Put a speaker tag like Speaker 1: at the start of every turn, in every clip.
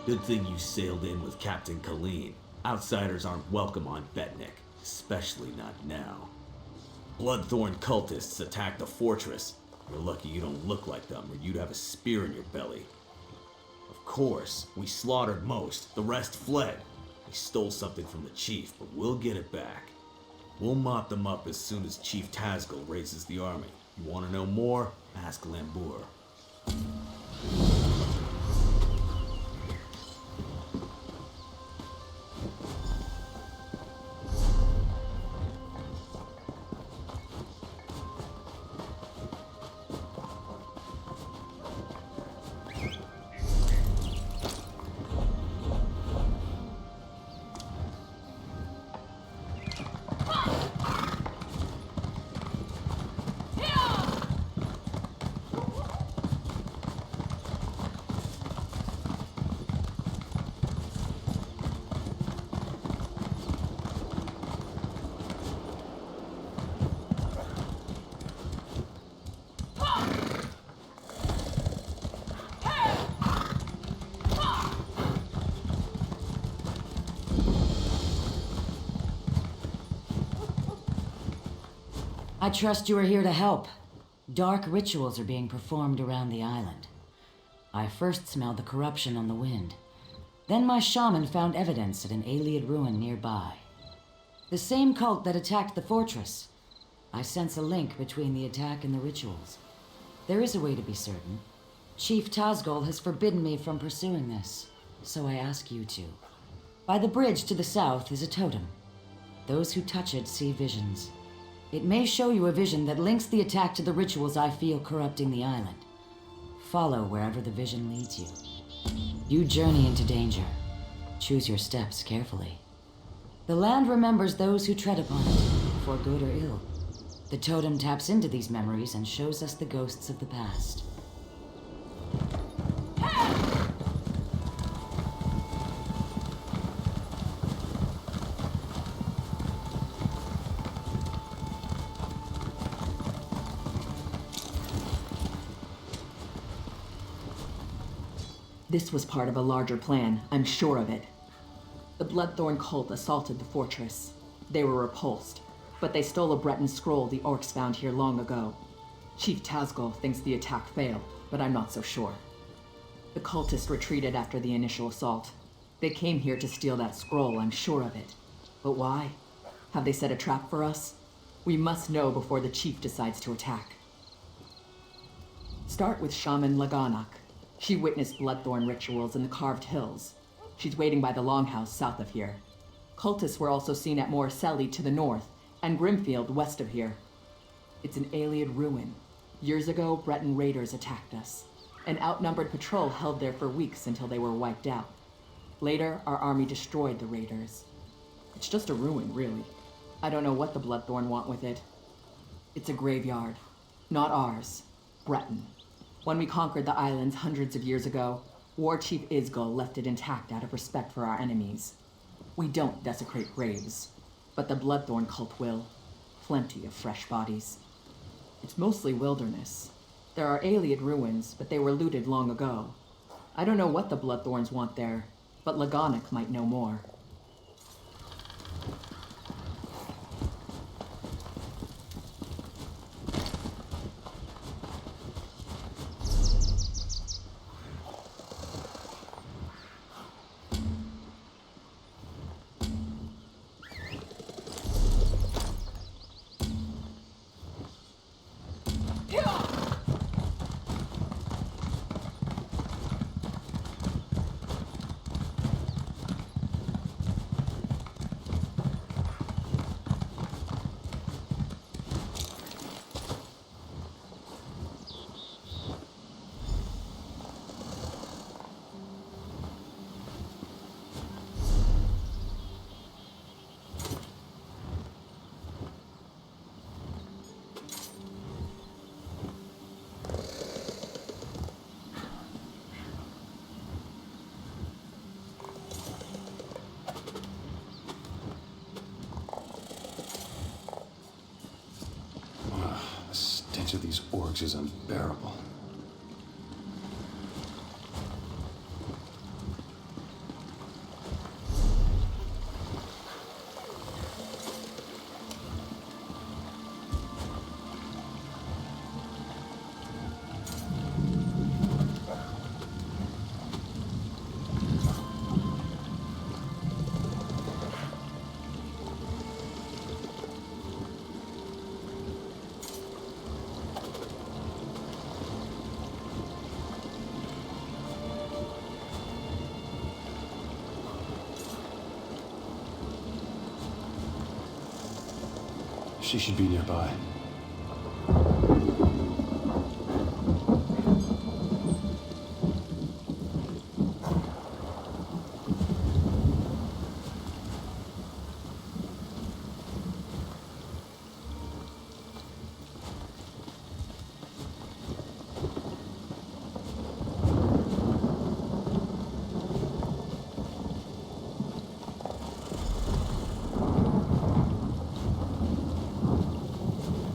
Speaker 1: Good thing you sailed in with Captain Colleen. Outsiders aren't welcome on Betnikh, especially not now. Bloodthorn cultists attacked the fortress. You're lucky you don't look like them, or you'd have a spear in your belly. Of course, we slaughtered most. The rest fled. We stole something from the chief, but we'll get it back. We'll mop them up as soon as Chief Tazgul raises the army. You want to know more? Ask Lambour.
Speaker 2: I trust you are here to help. Dark rituals are being performed around the island. I first smelled the corruption on the wind. Then my shaman found evidence at an Ayleid ruin nearby. The same cult that attacked the fortress. I sense a link between the attack and the rituals. There is a way to be certain. Chief Tazgul has forbidden me from pursuing this, so I ask you to. By the bridge to the south is a totem. Those who touch it see visions. It may show you a vision that links the attack to the rituals I feel corrupting the island. Follow wherever the vision leads you. You journey into danger. Choose your steps carefully. The land remembers those who tread upon it, for good or ill. The totem taps into these memories and shows us the ghosts of the past.
Speaker 3: This was part of a larger plan, I'm sure of it. The Bloodthorn cult assaulted the fortress. They were repulsed, but they stole a Breton scroll the orcs found here long ago. Chief Tazgul thinks the attack failed, but I'm not so sure. The cultists retreated after the initial assault. They came here to steal that scroll, I'm sure of it. But why? Have they set a trap for us? We must know before the chief decides to attack. Start with Shaman Laganak. She witnessed Bloodthorn rituals in the Carved Hills. She's waiting by the Longhouse south of here. Cultists were also seen at Morselli to the north, and Grimfield west of here. It's an Ayleid ruin. Years ago, Breton raiders attacked us. An outnumbered patrol held there for weeks until they were wiped out. Later, our army destroyed the raiders. It's just a ruin, really. I don't know what the Bloodthorn want with it. It's a graveyard. Not ours. Breton. When we conquered the islands hundreds of years ago, War Chief Isgul left it intact out of respect for our enemies. We don't desecrate graves, but the Bloodthorn cult will. Plenty of fresh bodies. It's mostly wilderness. There are Ayleid ruins, but they were looted long ago. I don't know what the Bloodthorns want there, but Laganak might know more.
Speaker 4: The stench of these orcs is unbearable. She should be nearby.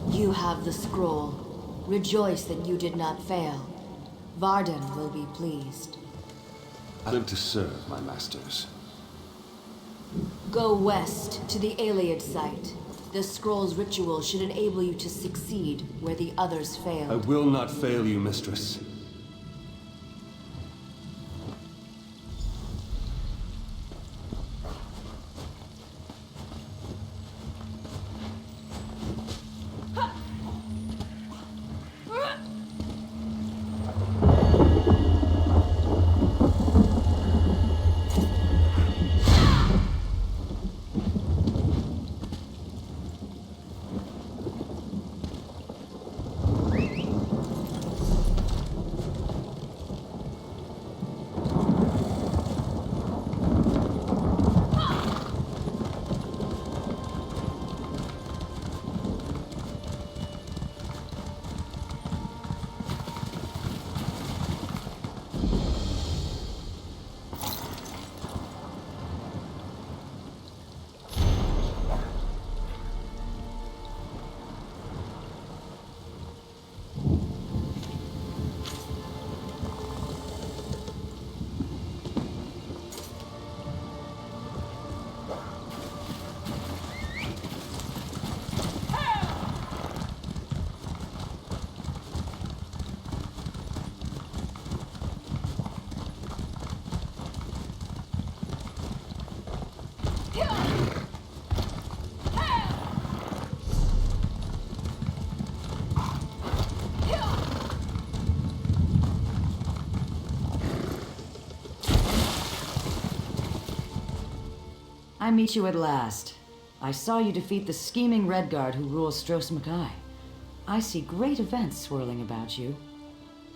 Speaker 5: You have the scroll. Rejoice that you did not fail. Varden will be pleased.
Speaker 4: I live to serve my masters.
Speaker 5: Go west to the Iliad site. The scroll's ritual should enable you to succeed where the others
Speaker 4: I
Speaker 5: failed.
Speaker 4: will not fail you, mistress.
Speaker 2: I meet you at last. I saw you defeat the scheming Redguard who rules Stros Mackay. I see great events swirling about you.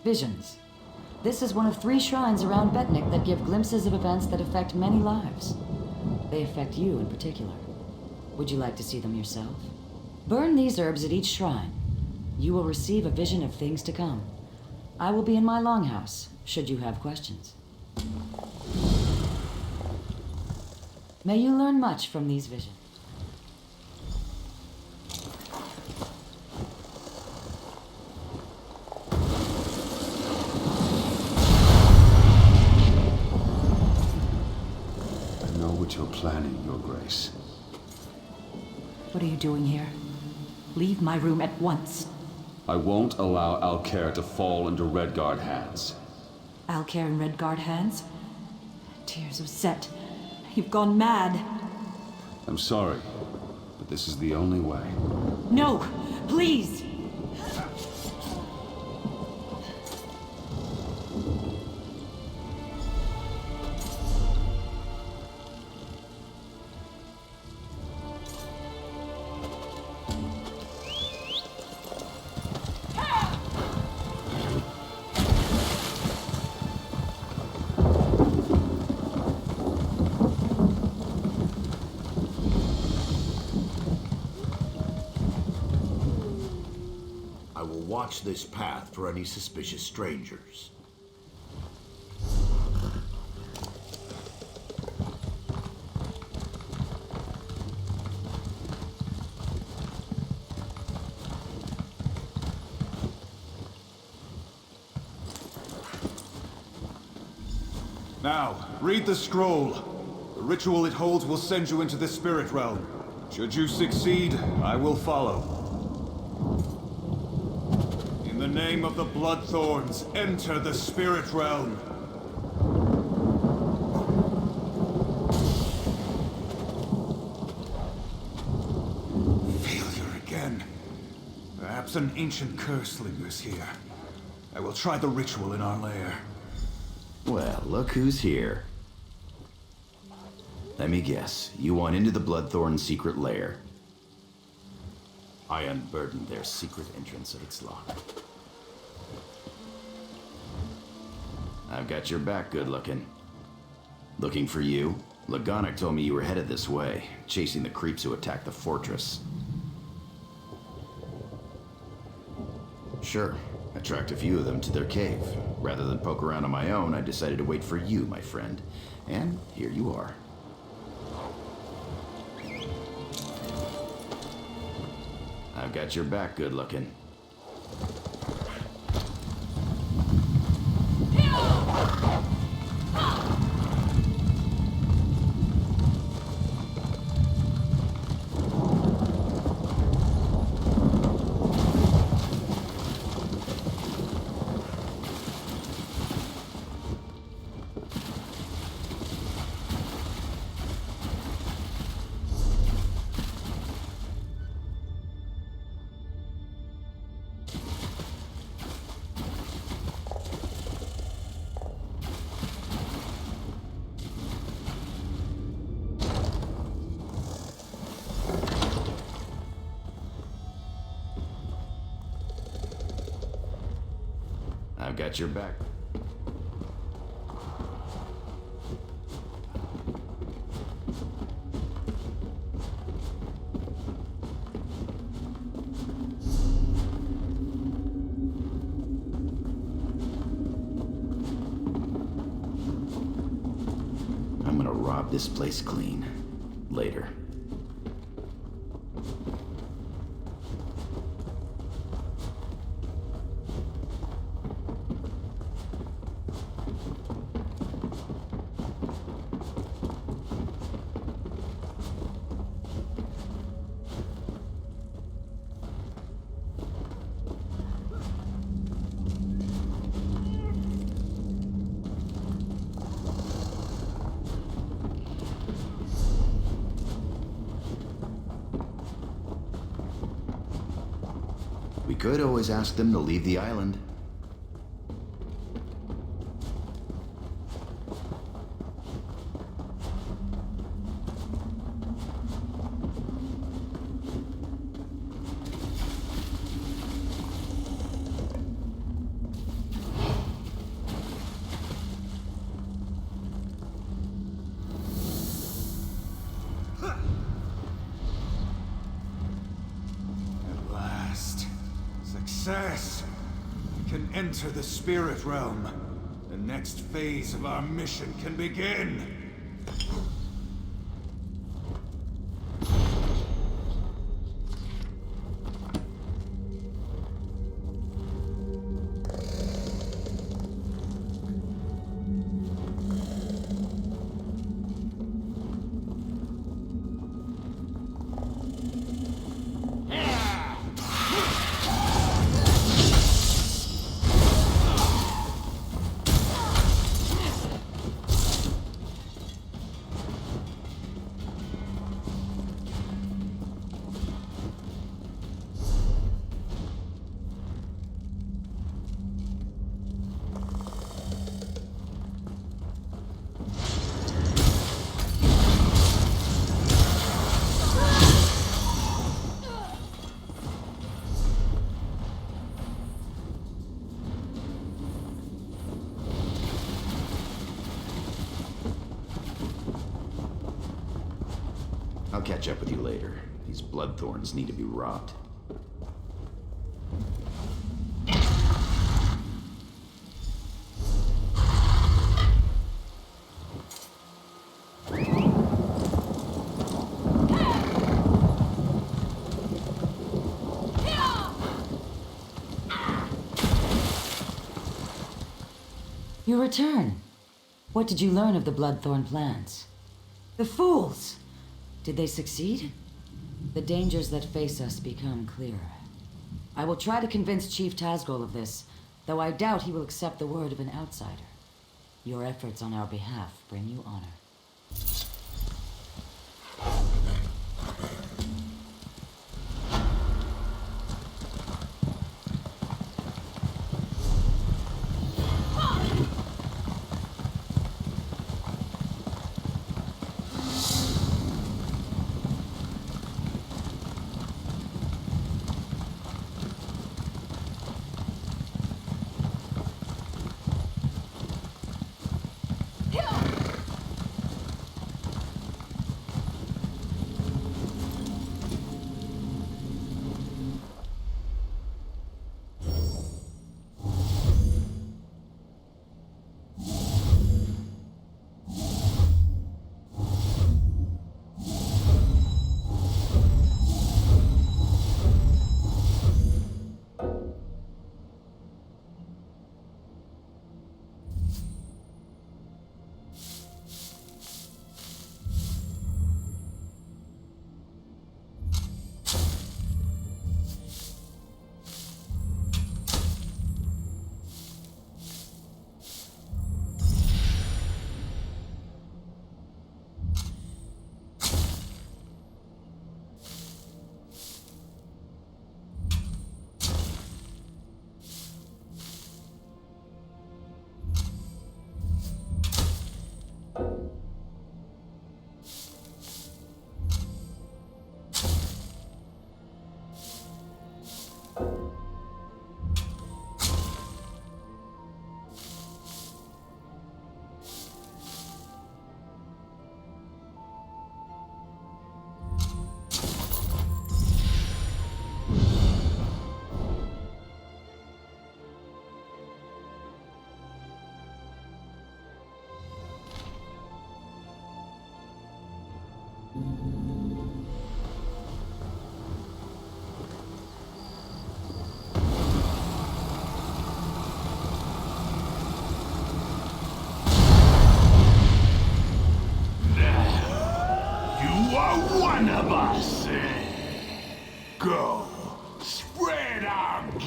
Speaker 2: Visions. This is one of 3 shrines around Betnikh that give glimpses of events that affect many lives. They affect you in particular. Would you like to see them yourself? Burn these herbs at each shrine. You will receive a vision of things to come. I will be in my longhouse, should you have questions. May you learn much from these visions.
Speaker 4: I know what you're planning, Your Grace.
Speaker 3: What are you doing here? Leave my room at once.
Speaker 4: I won't allow Alcair to fall into Redguard hands.
Speaker 3: Alcair in Redguard hands? Tears of Set. You've gone mad.
Speaker 4: I'm sorry, but this is the only way.
Speaker 3: No, please!
Speaker 6: Watch this path for any suspicious strangers.
Speaker 7: Now, read the scroll. The ritual it holds will send you into the spirit realm. Should you succeed, I will follow. In the name of the Bloodthorns, enter the spirit realm. Failure again. Perhaps an ancient curse lingers here. I will try the ritual in our lair.
Speaker 8: Well, look who's here. Let me guess, you want into the Bloodthorn secret lair. I unburdened their secret entrance of its lock. I've got your back, good looking. Looking for you? Lagonic told me you were headed this way, chasing the creeps who attacked the fortress. Sure, I tracked a few of them to their cave. Rather than poke around on my own, I decided to wait for you, my friend. And here you are. I've got your back, good looking. I've got your back. I'm gonna rob this place clean. Later. We could always ask them to leave the island.
Speaker 7: At last. Success! We can enter the spirit realm. The next phase of our mission can begin! I'll catch up with you later. These bloodthorns need to be robbed.
Speaker 2: You return. What did you learn of the Bloodthorn plans? The fools! Did they succeed? The dangers that face us become clearer. I will try to convince Chief Tazgol of this, though I doubt he will accept the word of an outsider. Your efforts on our behalf bring you honor.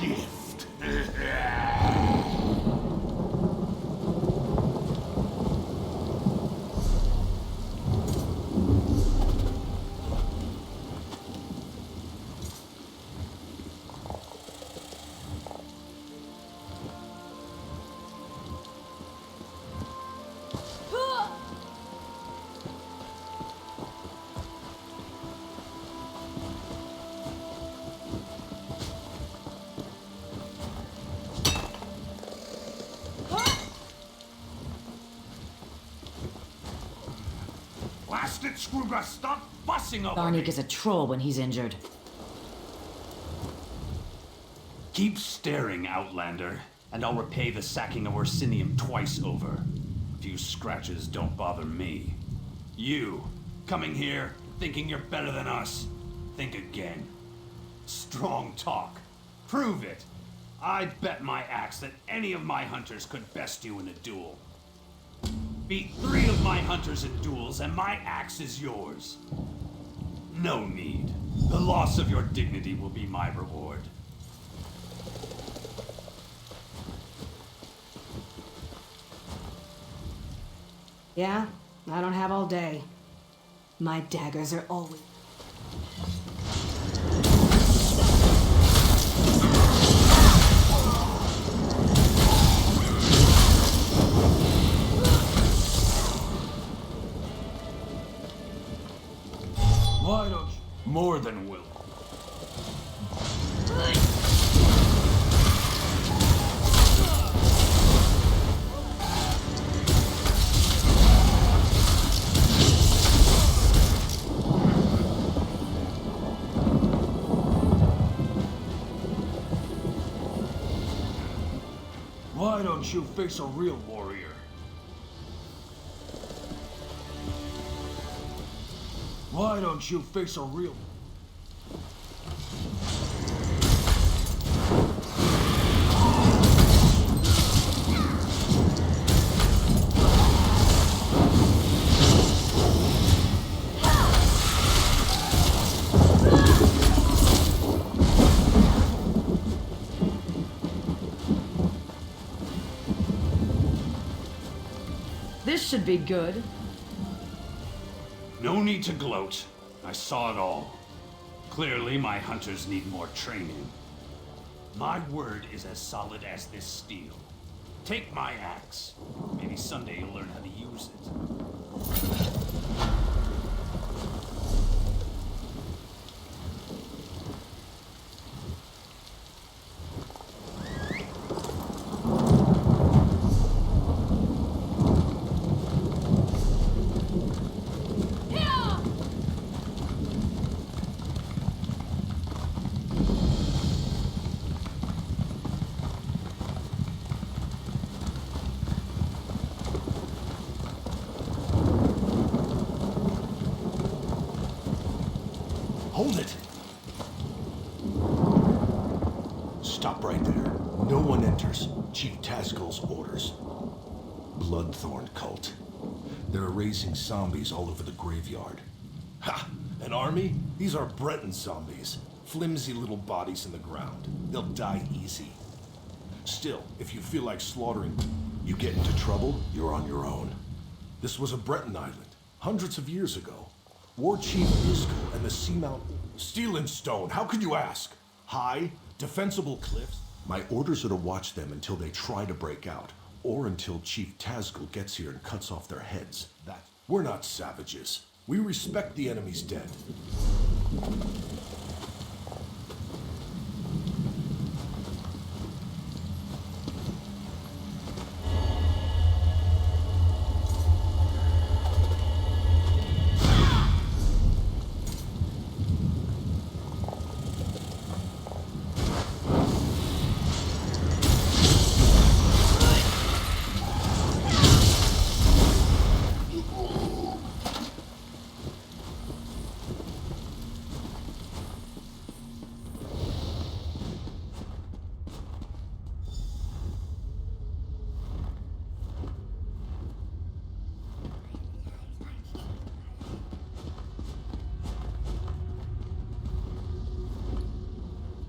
Speaker 6: gift.
Speaker 7: Blast it, Scrooger! Stop fussing over
Speaker 2: Betnikh
Speaker 7: me!
Speaker 2: is a troll when he's injured.
Speaker 9: Keep staring, Outlander, and I'll repay the sacking of Orsinium twice over. A few scratches don't bother me. You, coming here, thinking you're better than us, think again. Strong talk. Prove it. I'd bet my axe that any of my hunters could best you in a duel. Beat 3 of my hunters in duels, and my axe is yours. No need. The loss of your dignity will be my reward.
Speaker 5: Yeah, I don't have all day. My daggers are always...
Speaker 9: Why don't you? More than will. Why don't you face a real warrior? Why don't you face a real...
Speaker 2: This should be good.
Speaker 9: No need to gloat. I saw it all. Clearly, my hunters need more training. My word is as solid as this steel. Take my axe. Maybe someday you'll learn how to use it.
Speaker 6: Hold it! Stop right there. No one enters. Chief Tazgul's orders. Bloodthorn cult. They're raising zombies all over the graveyard. Ha! An army? These are Breton zombies. Flimsy little bodies in the ground. They'll die easy. Still, if you feel like slaughtering, you get into trouble, you're on your own. This was a Breton island, hundreds of years ago. War Chief Iskel and the Seamount... Steel and stone, how could you ask? High, defensible cliffs? My orders are to watch them until they try to break out, or until Chief Tazgul gets here and cuts off their heads. We're not savages. We respect the enemy's dead.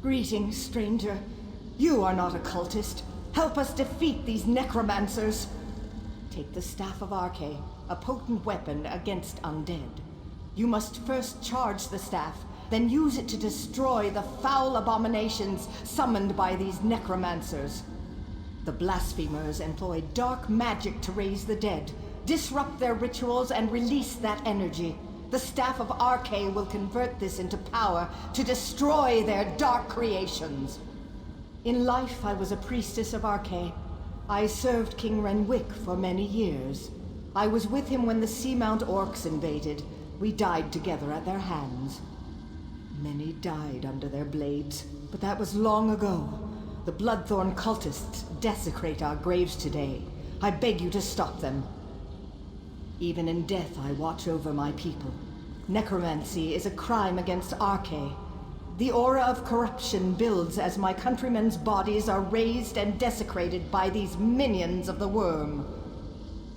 Speaker 5: Greetings, stranger.
Speaker 10: You are not a cultist. Help us defeat these necromancers. Take the Staff of Arche, a potent weapon against undead. You must first charge the staff, then use it to destroy the foul abominations summoned by these necromancers. The blasphemers employ dark magic to raise the dead, disrupt their rituals, and release that energy. The Staff of Arche will convert this into power to destroy their dark creations. In life, I was a priestess of Arche. I served King Renwick for many years. I was with him when the Seamount Orcs invaded. We died together at their hands. Many died under their blades, but that was long ago. The Bloodthorn cultists desecrate our graves today. I beg you to stop them. Even in death, I watch over my people. Necromancy is a crime against Arche. The aura of corruption builds as my countrymen's bodies are raised and desecrated by these minions of the worm.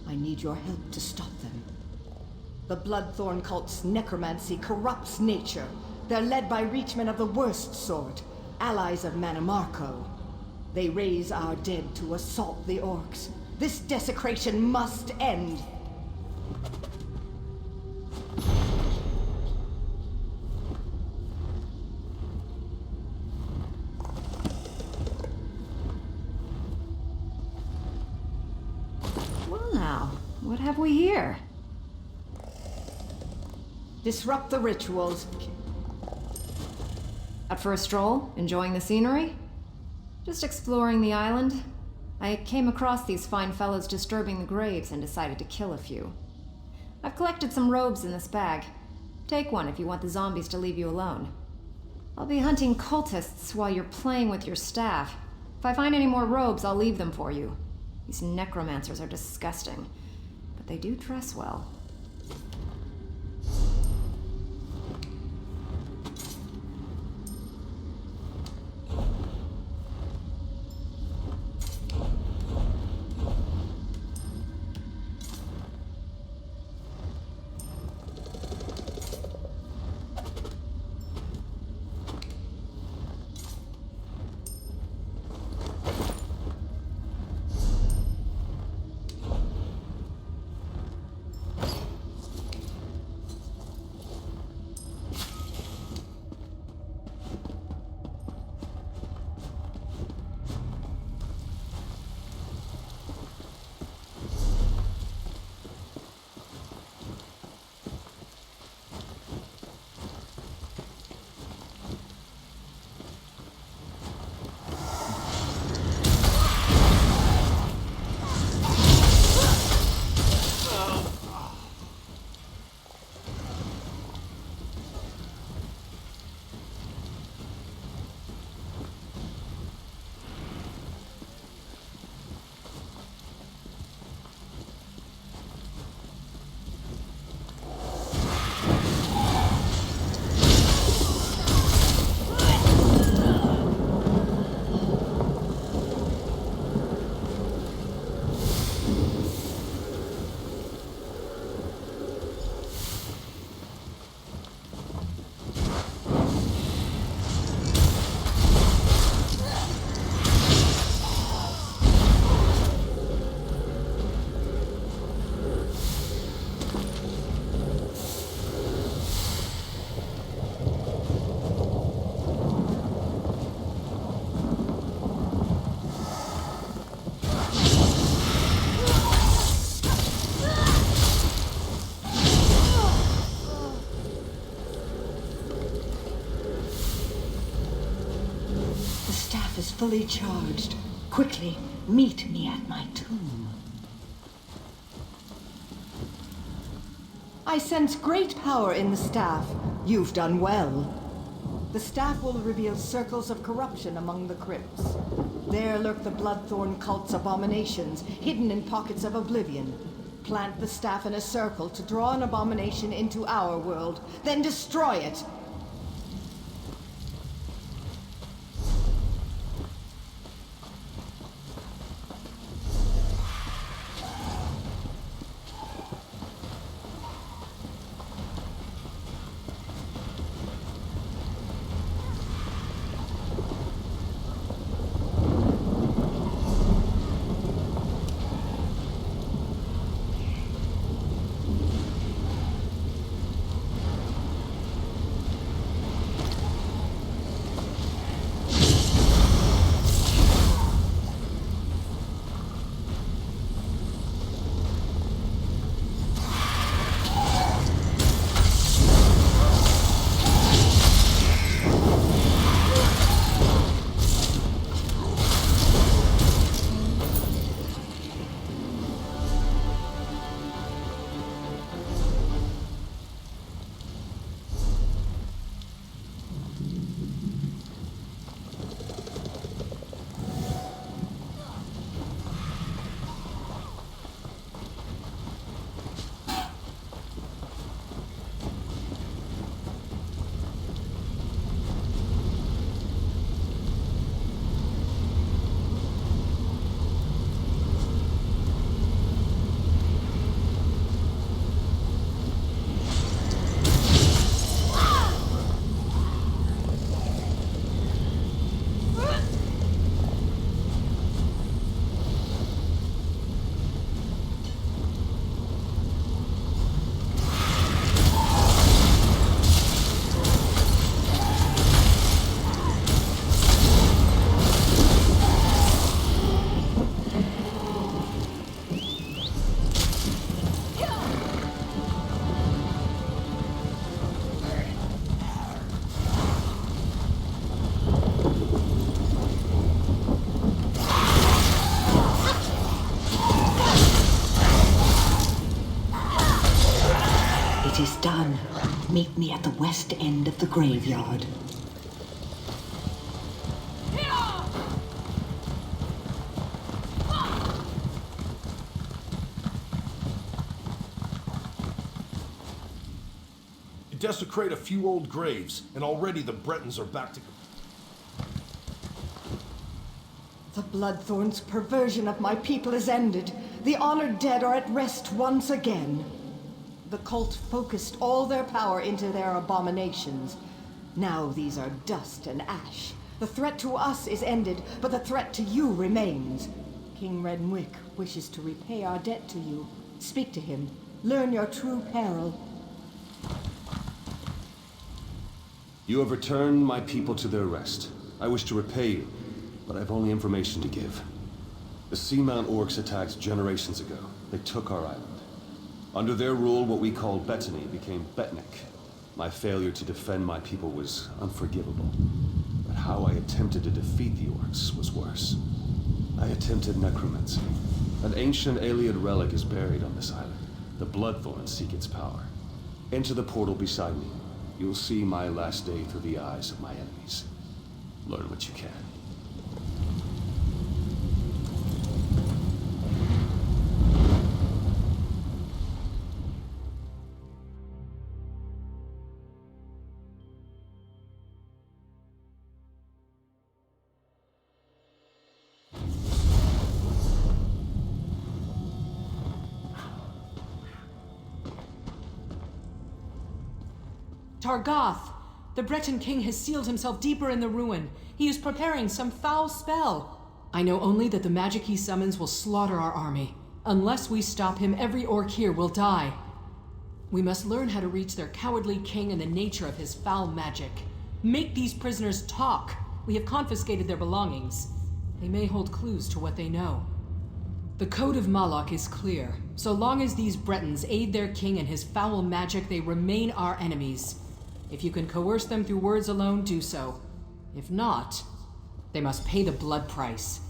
Speaker 10: I need your help to stop them. The Bloodthorn cult's necromancy corrupts nature. They're led by reachmen of the worst sort, allies of Manamarco. They raise our dead to assault the orcs. This desecration must end.
Speaker 5: Well now, what have we here?
Speaker 10: Disrupt the rituals.
Speaker 5: Out for a stroll? Enjoying the scenery? Just exploring the island. I came across these fine fellows disturbing the graves and decided to kill a few. I've collected some robes in this bag. Take one if you want the zombies to leave you alone. I'll be hunting cultists while you're playing with your staff. If I find any more robes, I'll leave them for you. These necromancers are disgusting, but they do dress well.
Speaker 10: Is fully charged. Quickly, meet me at my tomb. I sense great power in the staff. You've done well. The staff will reveal circles of corruption among the crypts. There lurk the Bloodthorn cult's abominations, hidden in pockets of oblivion. Plant the staff in a circle to draw an abomination into our world, then destroy it. done, meet me at the west end of the graveyard.
Speaker 6: You desecrate a few old graves, and already the Bretons are back to...
Speaker 10: The Bloodthorn's perversion of my people is ended. The honored dead are at rest once again. The cult focused all their power into their abominations. Now these are dust and ash. The threat to us is ended, but the threat to you remains. King Renwick wishes to repay our debt to you. Speak to him. Learn your true peril.
Speaker 4: You have returned my people to their rest. I wish to repay you, but I have only information to give. The Seamount Orcs attacked generations ago. They took our island. Under their rule, what we called Betnikh became Betnikh. My failure to defend my people was unforgivable. But how I attempted to defeat the Orcs was worse. I attempted necromancy. An ancient Ayleid relic is buried on this island. The Bloodthorns seek its power. Enter the portal beside me. You'll see my last day through the eyes of my enemies. Learn what you can.
Speaker 11: Targoth! The Breton king has sealed himself deeper in the ruin. He is preparing some foul spell. I know only that the magic he summons will slaughter our army. Unless we stop him, every orc here will die. We must learn how to reach their cowardly king and the nature of his foul magic. Make these prisoners talk. We have confiscated their belongings. They may hold clues to what they know. The Code of Malok is clear. So long as these Bretons aid their king and his foul magic, they remain our enemies. If you can coerce them through words alone, do so. If not, they must pay the blood price.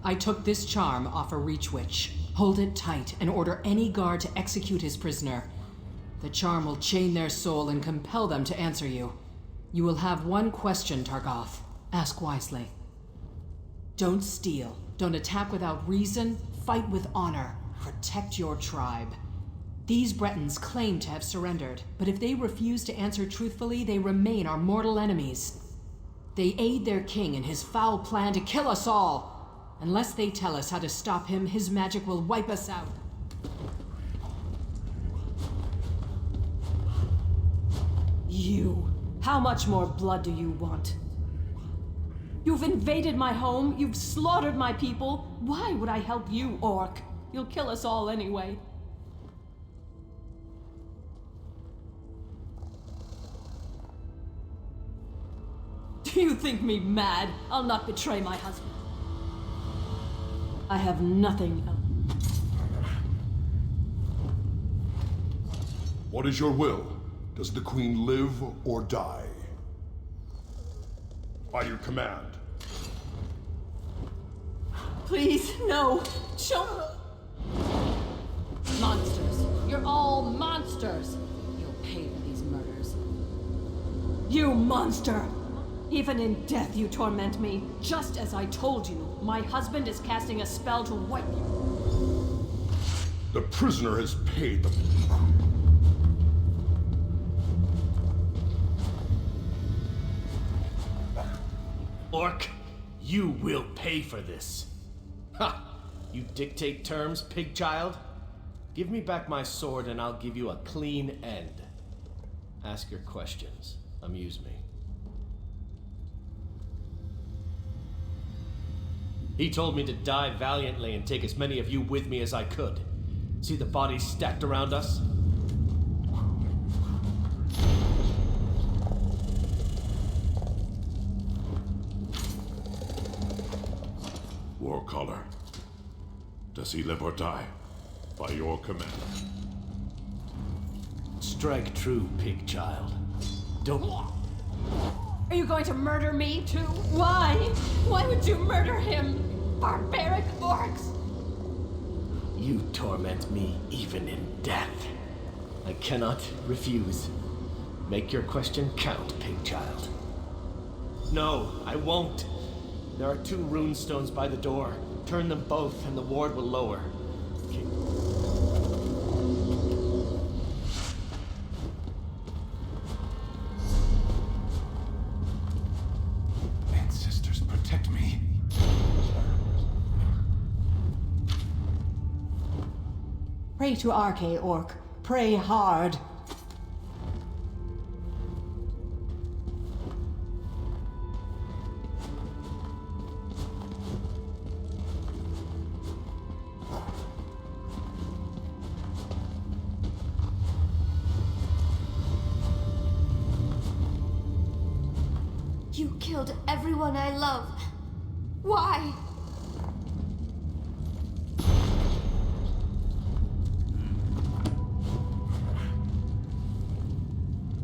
Speaker 11: I took this charm off a Reach Witch. Hold it tight and order any guard to execute his prisoner. The charm will chain their soul and compel them to answer you. You will have one question, Targoth. Ask wisely. Don't steal. Don't attack without reason. Fight with honor. Protect your tribe. These Bretons claim to have surrendered, but if they refuse to answer truthfully, they remain our mortal enemies. They aid their king in his foul plan to kill us all. Unless they tell us how to stop him, his magic will wipe us out.
Speaker 12: You! How much more blood do you want? You've invaded my home, you've slaughtered my people. Why would I help you, orc? You'll kill us all anyway. Do you think me mad? I'll not betray my husband. I have nothing else.
Speaker 6: What is your will? Does the Queen live or die? By your command.
Speaker 12: Please, no. Show monsters. You're all monsters. You'll pay for these murders. You monster! Even in death you torment me. Just as I told you, my husband is casting a spell to wipe you.
Speaker 6: The prisoner has paid the...
Speaker 13: Orc, you will pay for this. Ha! You dictate terms, pig child? Give me back my sword and I'll give you a clean end. Ask your questions. Amuse me. He told me to die valiantly and take as many of you with me as I could. See the bodies stacked around us?
Speaker 6: Warcaller, does he live or die? By your command.
Speaker 13: Strike true, pig child. Don't...
Speaker 12: Are you going to murder me too? Why? Why would you murder him? Barbaric orcs!
Speaker 13: You torment me even in death. I cannot refuse. Make your question count, pig child. No, I won't. There are 2 rune stones by the door. Turn them both and the ward will lower.
Speaker 7: Ancestors, protect me.
Speaker 10: Pray to Arche, Orc. Pray hard.
Speaker 14: You killed everyone I love. Why?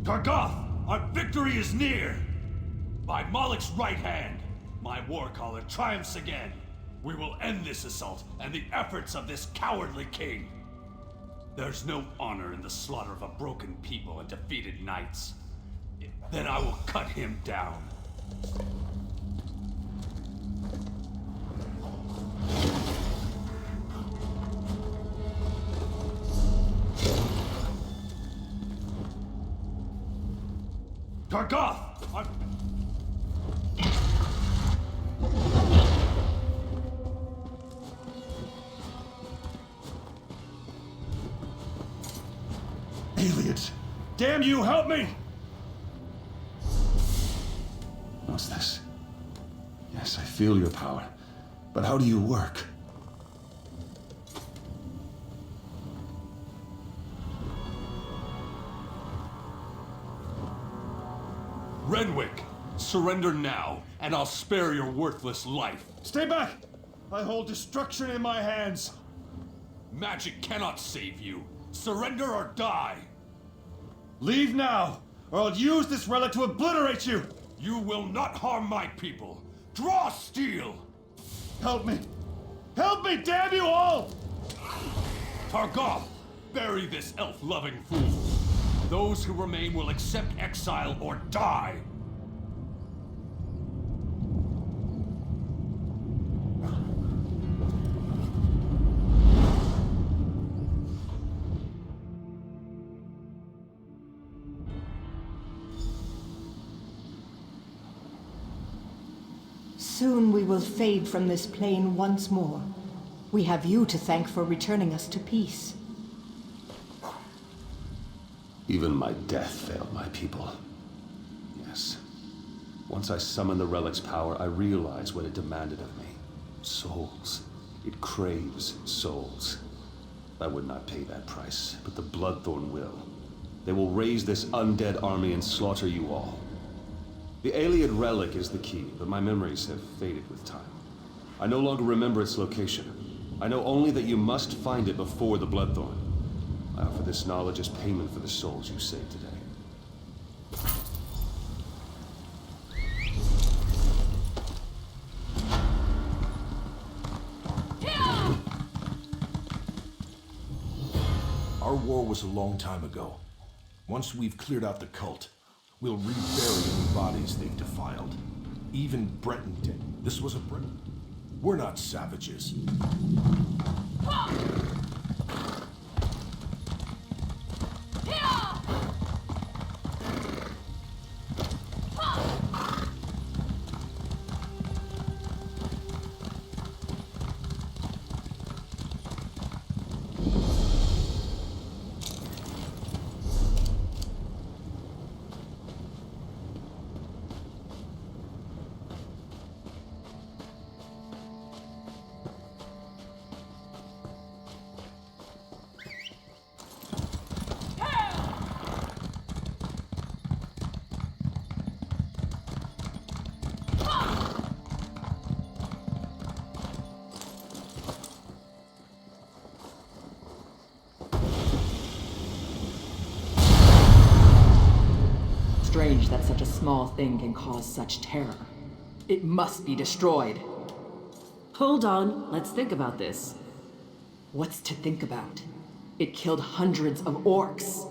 Speaker 9: Targoth, our victory is near! By Malek's right hand, my warcaller triumphs again. We will end this assault and the efforts of this cowardly king. There's no honor in the slaughter of a broken people and defeated knights. Then I will cut him down. Targoth!
Speaker 7: Aliens! Damn you, help me!
Speaker 4: What's this? Yes, I feel your power. But how do you work?
Speaker 9: Renwick, surrender now, and I'll spare your worthless life.
Speaker 7: Stay back! I hold destruction in my hands.
Speaker 9: Magic cannot save you. Surrender or die.
Speaker 7: Leave now, or I'll use this relic to obliterate you!
Speaker 9: You will not harm my people. Draw steel!
Speaker 7: Help me! Help me, damn you all!
Speaker 9: Targoth, bury this elf-loving fool. Those who remain will accept exile or die.
Speaker 10: Soon we will fade from this plane once more. We have you to thank for returning us to peace.
Speaker 4: Even my death failed my people. Yes. Once I summoned the relic's power, I realized what it demanded of me. Souls. It craves souls. I would not pay that price, but the Bloodthorn will. They will raise this undead army and slaughter you all. The Ayleid relic is the key, but my memories have faded with time. I no longer remember its location. I know only that you must find it before the Bloodthorn. I offer this knowledge as payment for the souls you saved today.
Speaker 6: Our war was a long time ago. Once we've cleared out the cult, we'll rebury any bodies they've defiled. Even Breton did. This was a Breton. We're not savages.
Speaker 3: Strange that such a small thing can cause such terror. It must be destroyed.
Speaker 2: Hold on, let's think about this.
Speaker 3: What's to think about? It killed hundreds of orcs.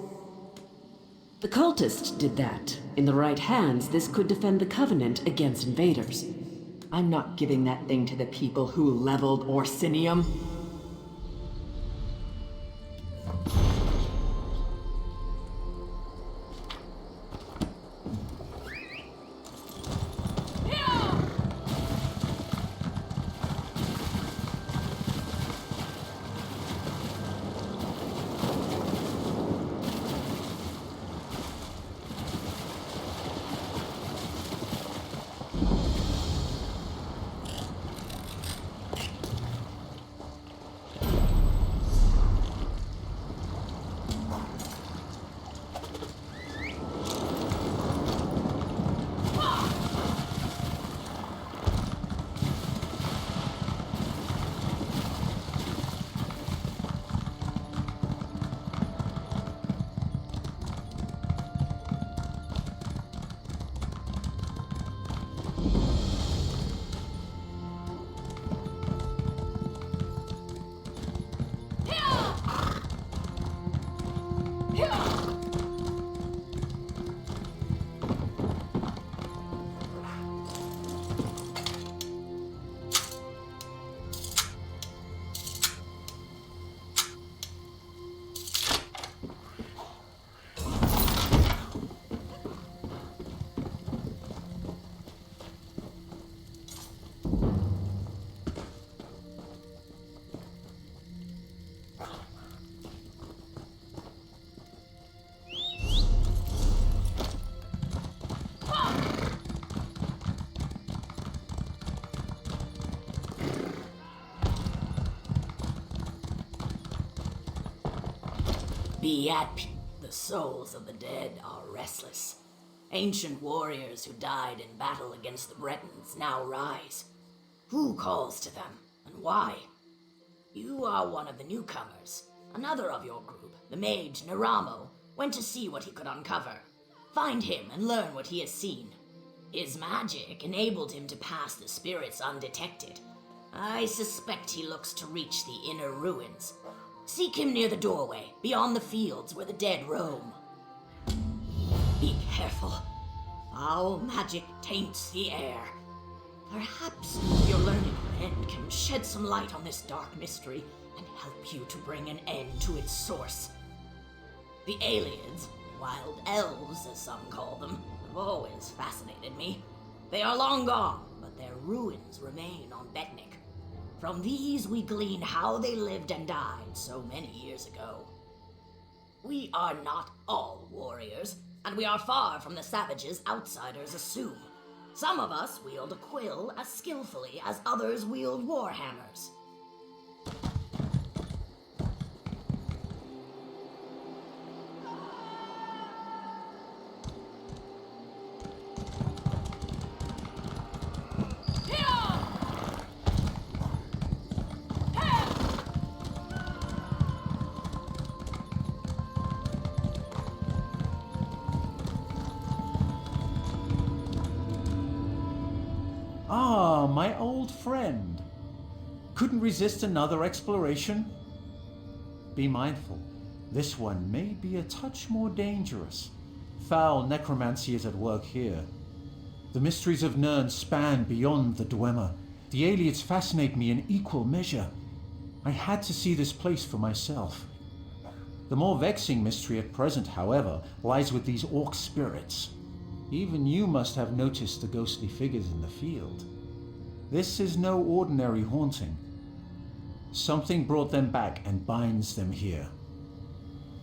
Speaker 15: The cultist did that. In the right hands, this could defend the Covenant against invaders.
Speaker 3: I'm not giving that thing to the people who leveled Orsinium.
Speaker 2: Be at peace. The souls of the dead are restless. Ancient warriors who died in battle against the Bretons now rise. Who calls to them, and why? You are one of the newcomers. Another of your group, the mage Naramo, went to see what he could uncover. Find him and learn what he has seen. His magic enabled him to pass the spirits undetected. I suspect he looks to reach the inner ruins. Seek him near the doorway, beyond the fields where the dead roam. Be careful. Foul magic taints the air. Perhaps your learned friend can shed some light on this dark mystery and help you to bring an end to its source. The aliens, wild elves as some call them, have always fascinated me. They are long gone, but their ruins remain on Betnikh. From these we glean how they lived and died so many years ago. We are not all warriors, and we are far from the savages outsiders assume. Some of us wield a quill as skillfully as others wield warhammers.
Speaker 16: Ah, my old friend. Couldn't resist another exploration? Be mindful, this one may be a touch more dangerous. Foul necromancy is at work here. The mysteries of Nirn span beyond the Dwemer. The aliens fascinate me in equal measure. I had to see this place for myself. The more vexing mystery at present, however, lies with these orc spirits. Even you must have noticed the ghostly figures in the field. This is no ordinary haunting. Something brought them back and binds them here.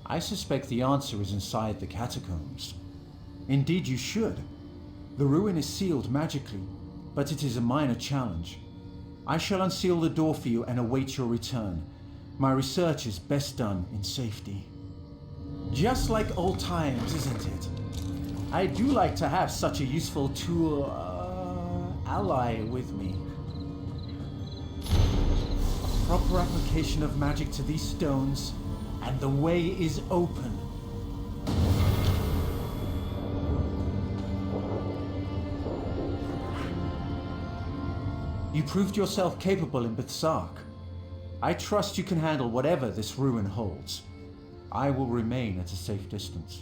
Speaker 16: I suspect the answer is inside the catacombs. Indeed you should. The ruin is sealed magically, but it is a minor challenge. I shall unseal the door for you and await your return. My research is best done in safety. Just like old times, isn't it? I do like to have such a useful tool, ally with me. Proper application of magic to these stones, and the way is open. You proved yourself capable in Bethsark. I trust you can handle whatever this ruin holds. I will remain at a safe distance.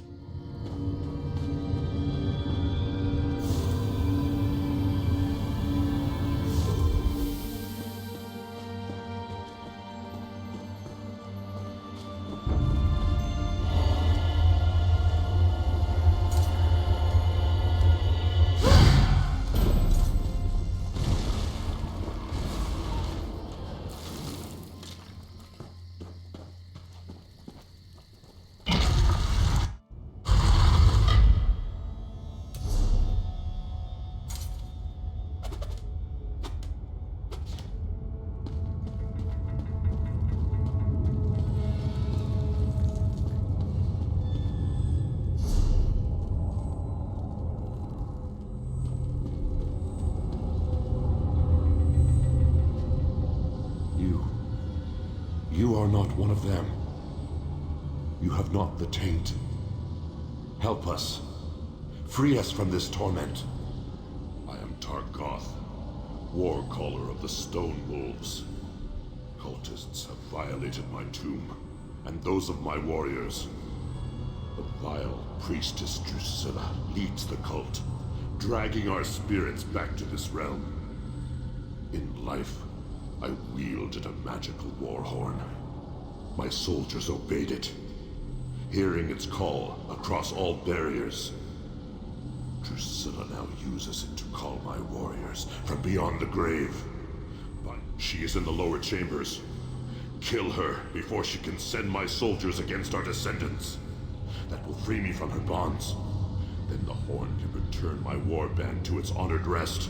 Speaker 6: You are not one of them. You have not the taint. Help us. Free us from this torment.
Speaker 17: I am Targoth, war caller of the Stone Wolves. Cultists have violated my tomb, and those of my warriors. The vile priestess Drusilla leads the cult, dragging our spirits back to this realm. In life, I wielded a magical war horn. My soldiers obeyed it, hearing its call across all barriers. Drusilla now uses it to call my warriors from beyond the grave. But she is in the lower chambers. Kill her before she can send my soldiers against our descendants. That will free me from her bonds. Then the horn can return my warband to its honored rest.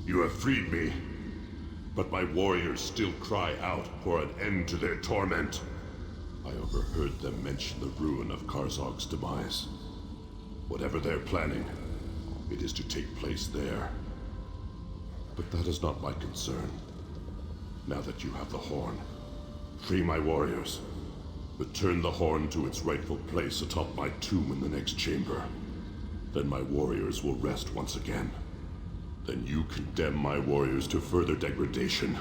Speaker 17: You have freed me, but my warriors still cry out for an end to their torment. I overheard them mention the ruin of Karzog's demise. Whatever they're planning, it is to take place there. But that is not my concern. Now that you have the horn, free my warriors. Return the horn to its rightful place atop my tomb in the next chamber. Then my warriors will rest once again. Then you condemn my warriors to further degradation.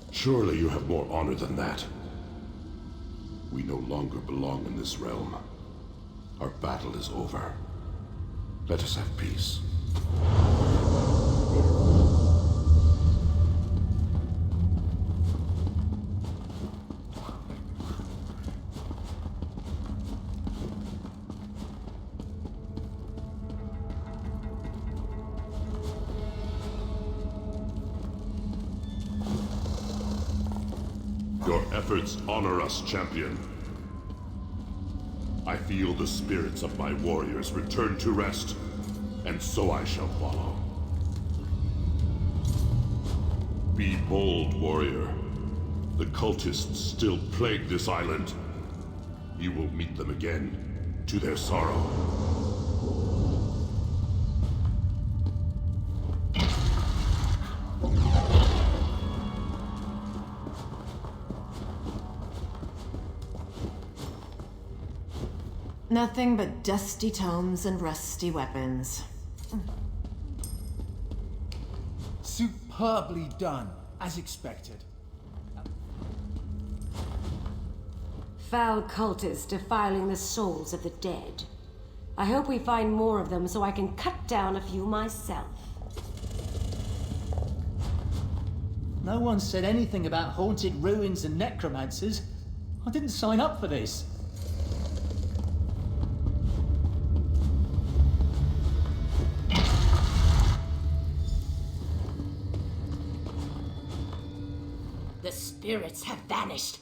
Speaker 17: Surely you have more honor than that. We no longer belong in this realm. Our battle is over. Let us have peace. Your efforts honor us, champion. I feel the spirits of my warriors return to rest, and so I shall follow. Be bold, warrior. The cultists still plague this island. You will meet them again, to their sorrow.
Speaker 10: Nothing but dusty tomes and rusty weapons.
Speaker 16: Superbly done, as expected.
Speaker 18: Foul cultists defiling the souls of the dead. I hope we find more of them so I can cut down a few myself.
Speaker 19: No one said anything about haunted ruins and necromancers. I didn't sign up for this.
Speaker 20: The spirits have vanished.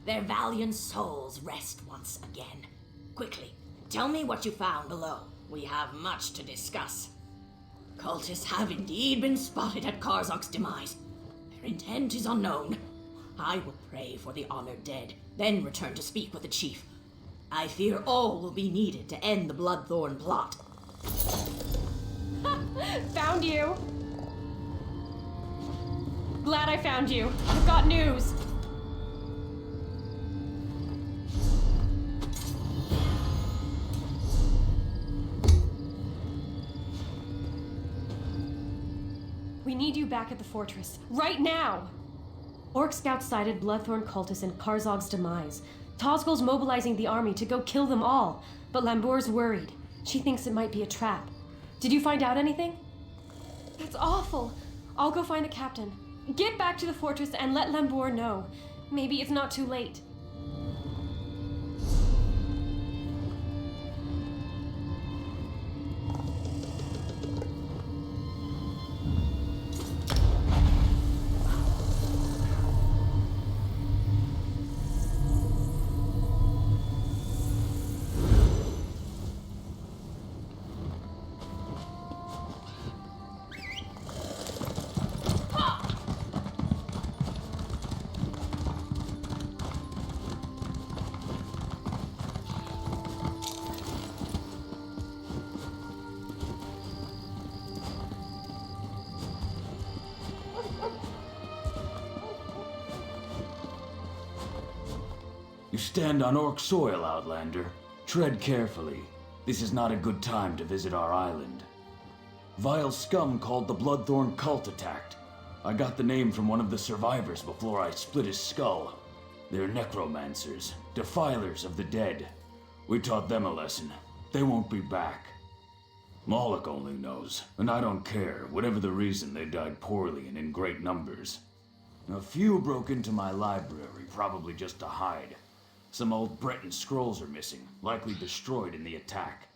Speaker 20: Their valiant souls rest once again. Quickly, tell me what you found below. We have much to discuss. Cultists have indeed been spotted at Karzok's demise. Their intent is unknown. I will pray for the honored dead, then return to speak with the chief. I fear all will be needed to end the Bloodthorn plot.
Speaker 12: Found you! Glad I found you. I've got news. We need you back at the fortress. Right now!
Speaker 21: Orc scouts sighted Bloodthorn cultists in Karzog's demise. Tozgol's mobilizing the army to go kill them all, but Lambour's worried. She thinks it might be a trap. Did you find out anything?
Speaker 12: That's awful. I'll go find the captain. Get back to the fortress and let Lambour know. Maybe it's not too late.
Speaker 9: You stand on Orc soil, Outlander. Tread carefully. This is not a good time to visit our island. Vile scum called the Bloodthorn cult attacked. I got the name from one of the survivors before I split his skull. They're necromancers, defilers of the dead. We taught them a lesson. They won't be back. Moloch only knows, and I don't care. Whatever the reason, they died poorly and in great numbers. A few broke into my library, probably just to hide. Some old Breton scrolls are missing, likely destroyed in the attack.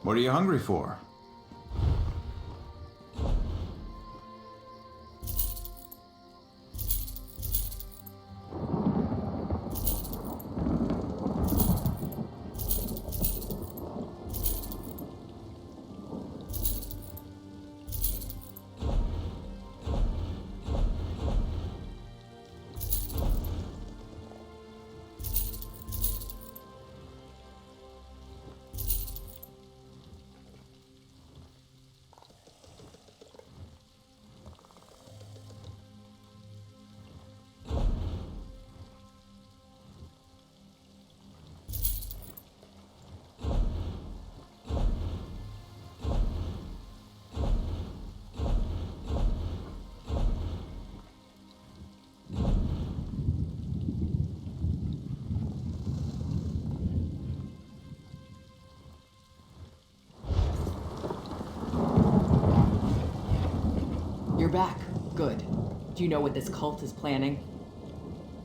Speaker 22: What are you hungry for?
Speaker 3: You're back. Good. Do you know what this cult is planning?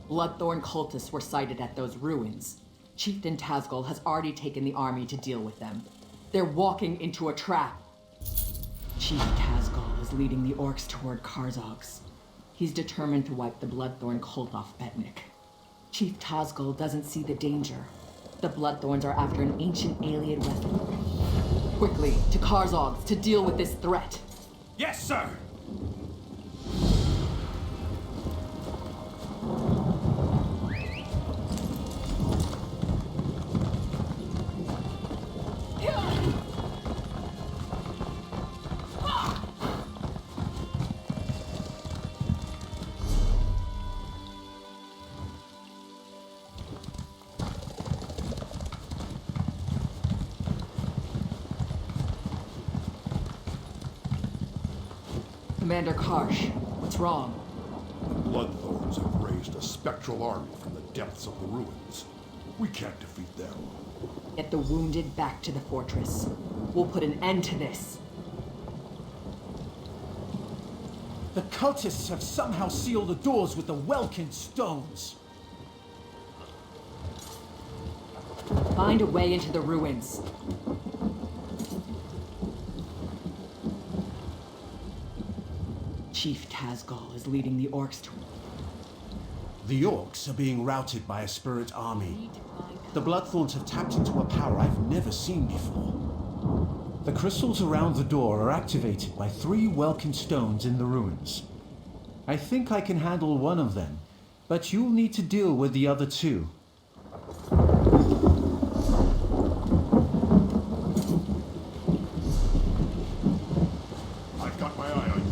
Speaker 3: Bloodthorn cultists were sighted at those ruins. Chieftain Tazgol has already taken the army to deal with them. They're walking into a trap. Chief Tazgol is leading the orcs toward Karzog's. He's determined to wipe the Bloodthorn cult off Betnikh. Chief Tazgol doesn't see the danger. The Bloodthorns are after an ancient alien weapon. Quickly, to Karzog's to deal with this threat.
Speaker 9: Yes, sir!
Speaker 3: Commander Karsh, what's wrong?
Speaker 6: The Bloodthorns have raised a spectral army from the depths of the ruins. We can't defeat them.
Speaker 3: Get the wounded back to the fortress. We'll put an end to this.
Speaker 16: The cultists have somehow sealed the doors with the Welkin stones.
Speaker 3: Find a way into the ruins. Chief Tazgol is leading the orcs to...
Speaker 16: The orcs are being routed by a spirit army. The Bloodthorns have tapped into a power I've never seen before. The crystals around the door are activated by 3 Welkin stones in the ruins. I think I can handle one of them, but you'll need to deal with the other 2.
Speaker 6: I've got my eye on you.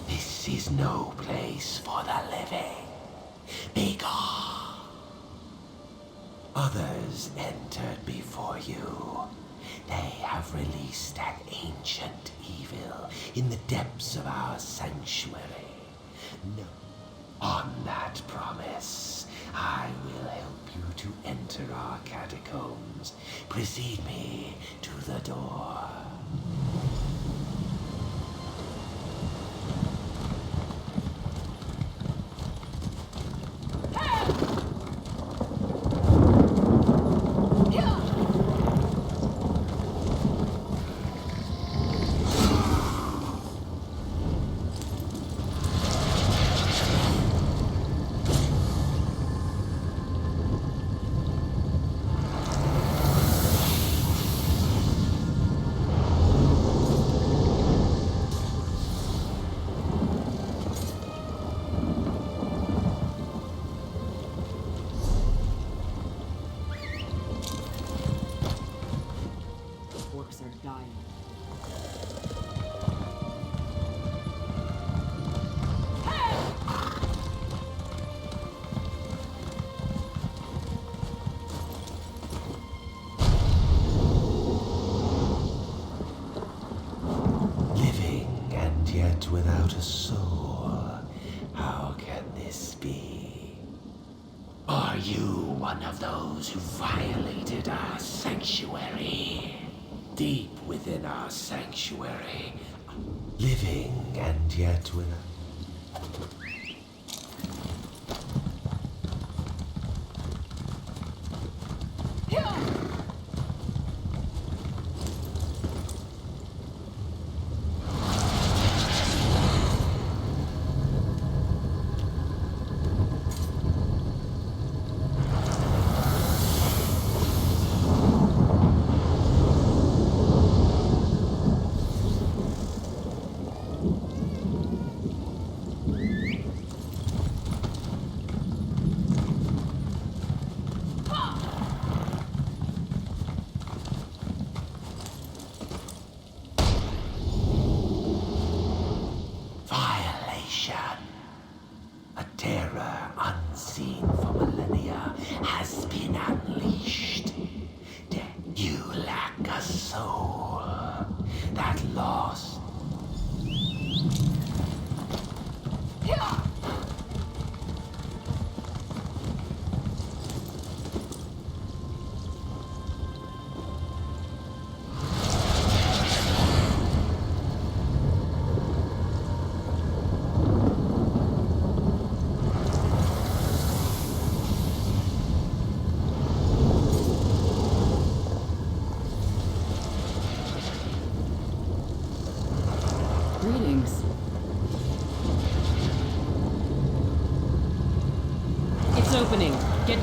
Speaker 1: This is no place for the living. Begone! Others entered before you. They have released an ancient evil in the depths of our sanctuary. No. On that promise, I will help you to enter our catacombs. Precede me to the door.
Speaker 3: Orcs are dying.
Speaker 1: Living and yet without a soul. How can this be? Are you one of those who violated our sanctuary? Deep within our sanctuary, living and yet without...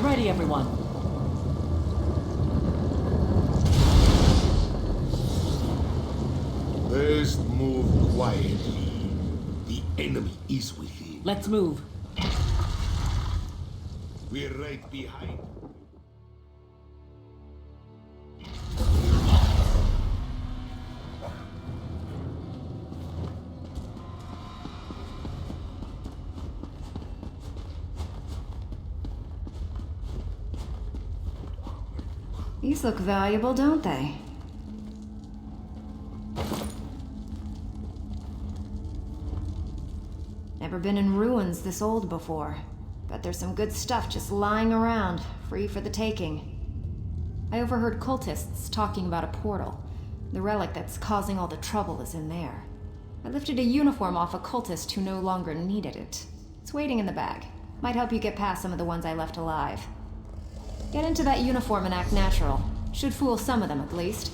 Speaker 2: ready, everyone.
Speaker 6: Best move quietly. The enemy is within.
Speaker 2: Let's move.
Speaker 6: We're right behind.
Speaker 5: These look valuable, don't they? Never been in ruins this old before. Bet there's some good stuff just lying around, free for the taking. I overheard cultists talking about a portal. The relic that's causing all the trouble is in there. I lifted a uniform off a cultist who no longer needed it. It's waiting in the bag. Might help you get past some of the ones I left alive. Get into that uniform and act natural. Should fool some of them at least.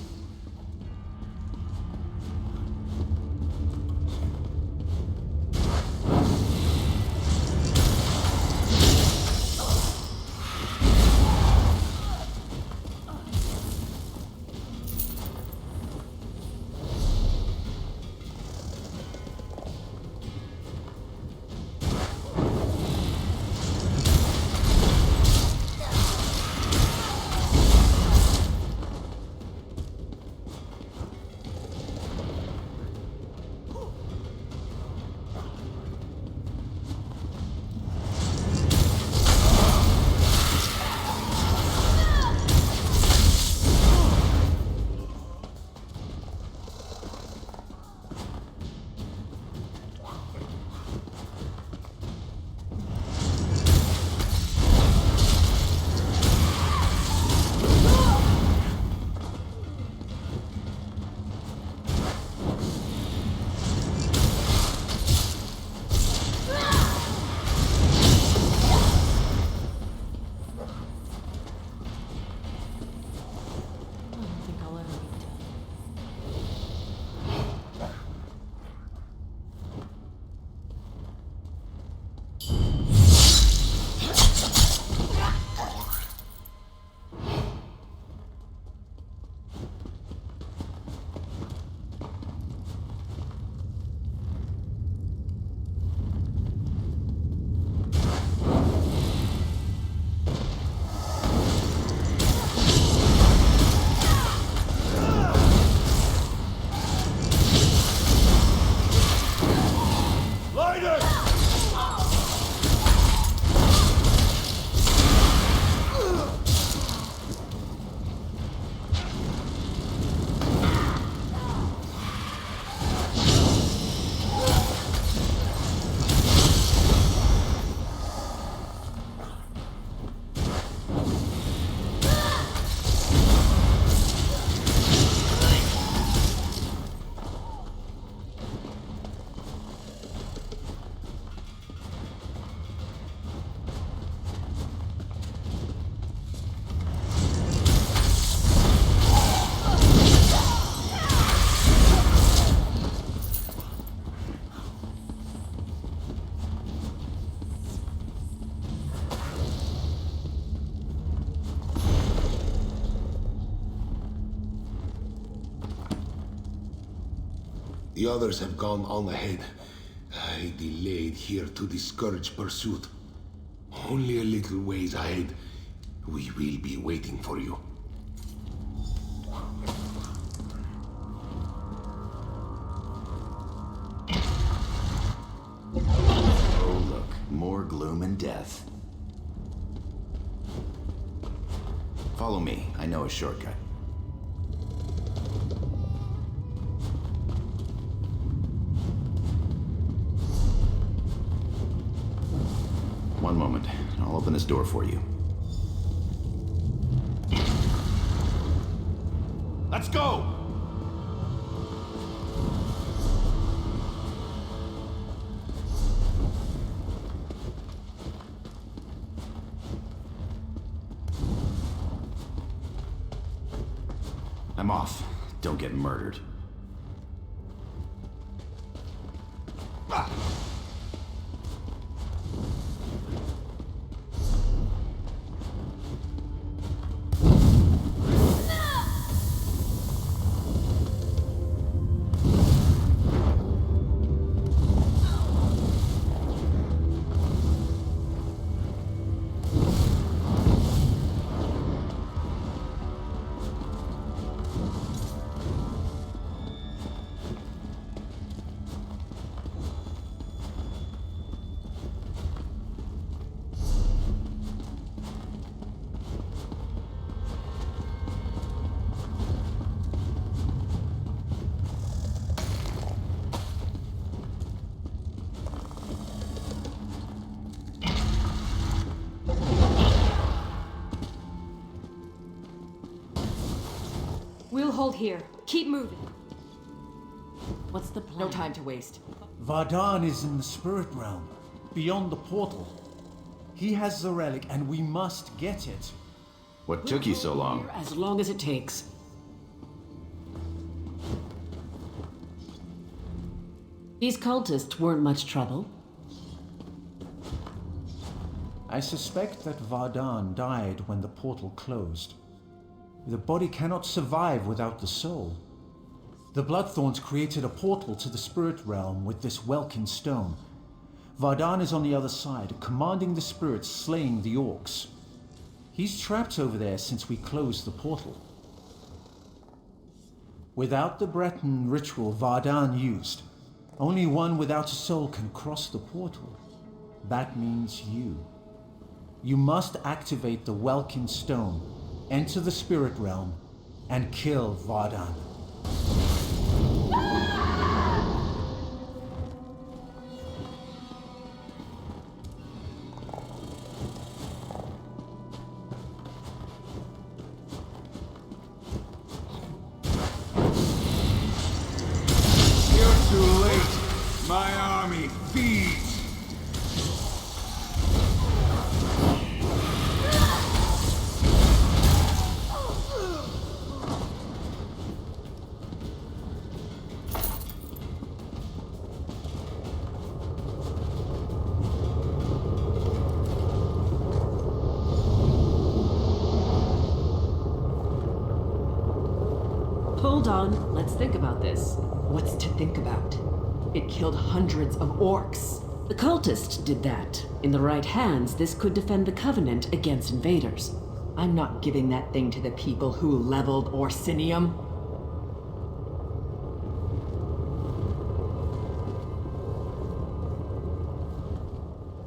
Speaker 6: The others have gone on ahead. I delayed here to discourage pursuit. Only a little ways ahead. We will be waiting for you.
Speaker 8: Oh, look. More gloom and death. Follow me. I know a shortcut. One moment. I'll open this door for you.
Speaker 13: Let's go!
Speaker 8: I'm off. Don't get murdered.
Speaker 21: We'll hold here. Keep moving.
Speaker 3: What's the plan? No time to waste.
Speaker 16: Vardan is in the spirit realm, beyond the portal. He has the relic, and we must get it.
Speaker 8: What took you so long?
Speaker 15: As long as it takes. These cultists weren't much trouble.
Speaker 16: I suspect that Vardan died when the portal closed. The body cannot survive without the soul. The Bloodthorns created a portal to the spirit realm with this Welkin stone. Vardan is on the other side, commanding the spirits slaying the orcs. He's trapped over there since we closed the portal. Without the Breton ritual Vardan used, only one without a soul can cross the portal. That means you. You must activate the Welkin stone, enter the spirit realm, and kill Vardan.
Speaker 7: You're too late. My army feeds.
Speaker 15: Hold on, let's think about this.
Speaker 3: What's to think about? It killed hundreds of orcs.
Speaker 15: The cultists did that. In the right hands, this could defend the Covenant against invaders.
Speaker 3: I'm not giving that thing to the people who leveled Orsinium.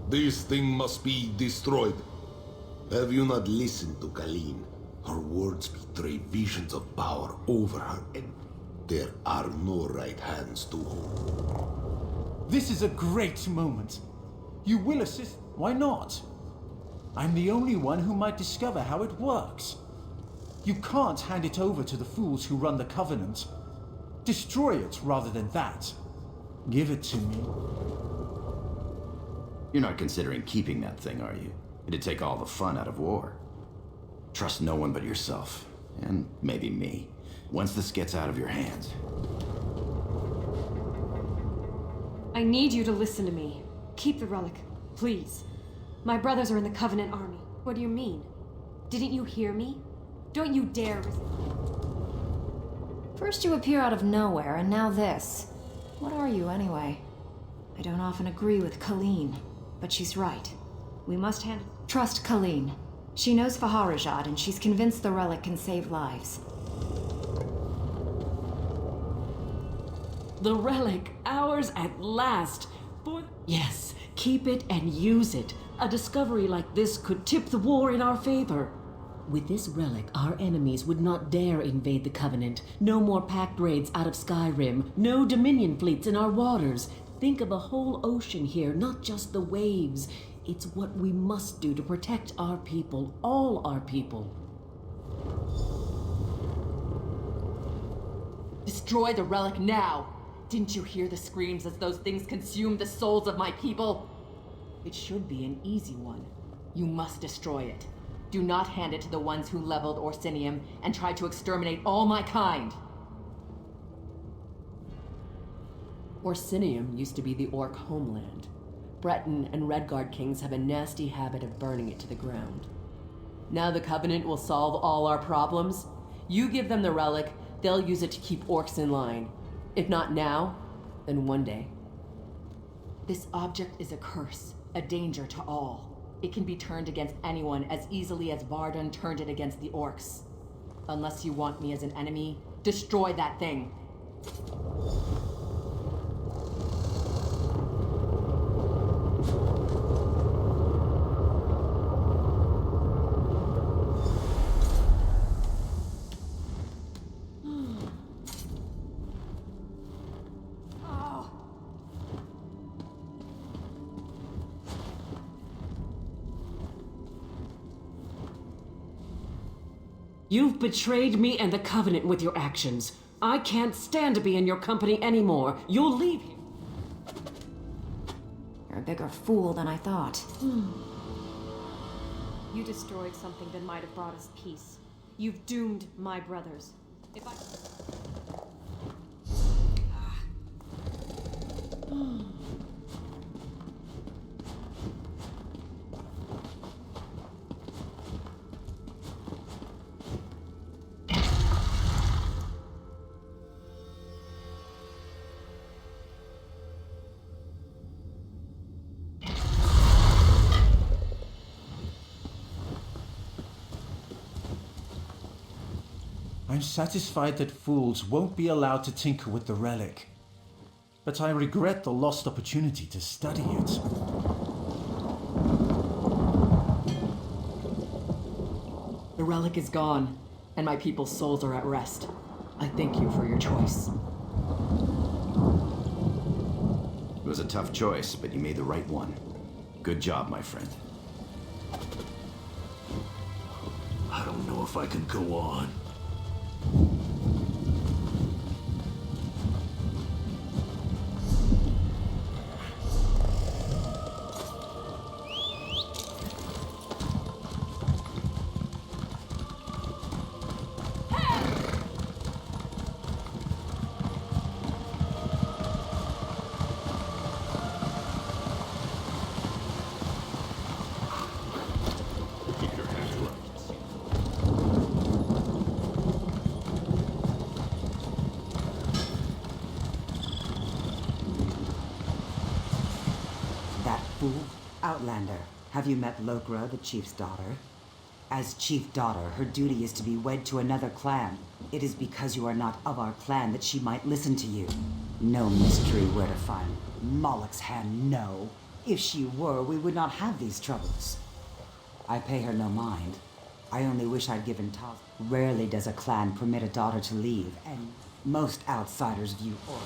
Speaker 11: This thing must be destroyed. Have you not listened to Kalin? Her words betray visions of power over her, and there are no right hands to hold.
Speaker 16: This is a great moment. You will assist. Why not? I'm the only one who might discover how it works. You can't hand it over to the fools who run the Covenant. Destroy it rather than that. Give it to me.
Speaker 8: You're not considering keeping that thing, are you? It'd take all the fun out of war. Trust no one but yourself, and maybe me, once this gets out of your hands.
Speaker 21: I need you to listen to me. Keep the relic, please. My brothers are in the Covenant army. What do you mean? Didn't you hear me? Don't you dare
Speaker 5: First you appear out of nowhere, and now this. What are you, anyway? I don't often agree with Colleen, but she's right. We must trust Colleen. She knows Faharajad, and she's convinced the relic can save lives.
Speaker 15: The relic, ours at last. Yes, keep it and use it. A discovery like this could tip the war in our favor. With this relic, our enemies would not dare invade the Covenant. No more pact raids out of Skyrim. No Dominion fleets in our waters. Think of a whole ocean here, not just the waves. It's what we must do to protect our people, all our people.
Speaker 3: Destroy the relic now! Didn't you hear the screams as those things consumed the souls of my people? It should be an easy one. You must destroy it. Do not hand it to the ones who leveled Orsinium and tried to exterminate all my kind. Orsinium used to be the Orc homeland. Breton and Redguard kings have a nasty habit of burning it to the ground. Now the Covenant will solve all our problems. You give them the relic, they'll use it to keep orcs in line. If not now, then one day. This object is a curse, a danger to all. It can be turned against anyone as easily as Vardan turned it against the orcs. Unless you want me as an enemy, destroy that thing.
Speaker 15: You've betrayed me and the Covenant with your actions. I can't stand to be in your company anymore. You'll leave here.
Speaker 5: You're a bigger fool than I thought.
Speaker 21: You destroyed something that might have brought us peace. You've doomed my brothers. If I...
Speaker 16: I'm satisfied that fools won't be allowed to tinker with the relic. But I regret the lost opportunity to study it.
Speaker 3: The relic is gone, and my people's souls are at rest. I thank you for your choice.
Speaker 8: It was a tough choice, but you made the right one. Good job, my friend.
Speaker 4: I don't know if I can go on.
Speaker 2: Outlander, have you met Lokra, the chief's daughter? As chief daughter, her duty is to be wed to another clan. It is because you are not of our clan that she might listen to you. No mystery where to find Moloch's hand, no. If she were, we would not have these troubles. I pay her no mind. I only wish I'd given Taz. Rarely does a clan permit a daughter to leave, and most outsiders view order.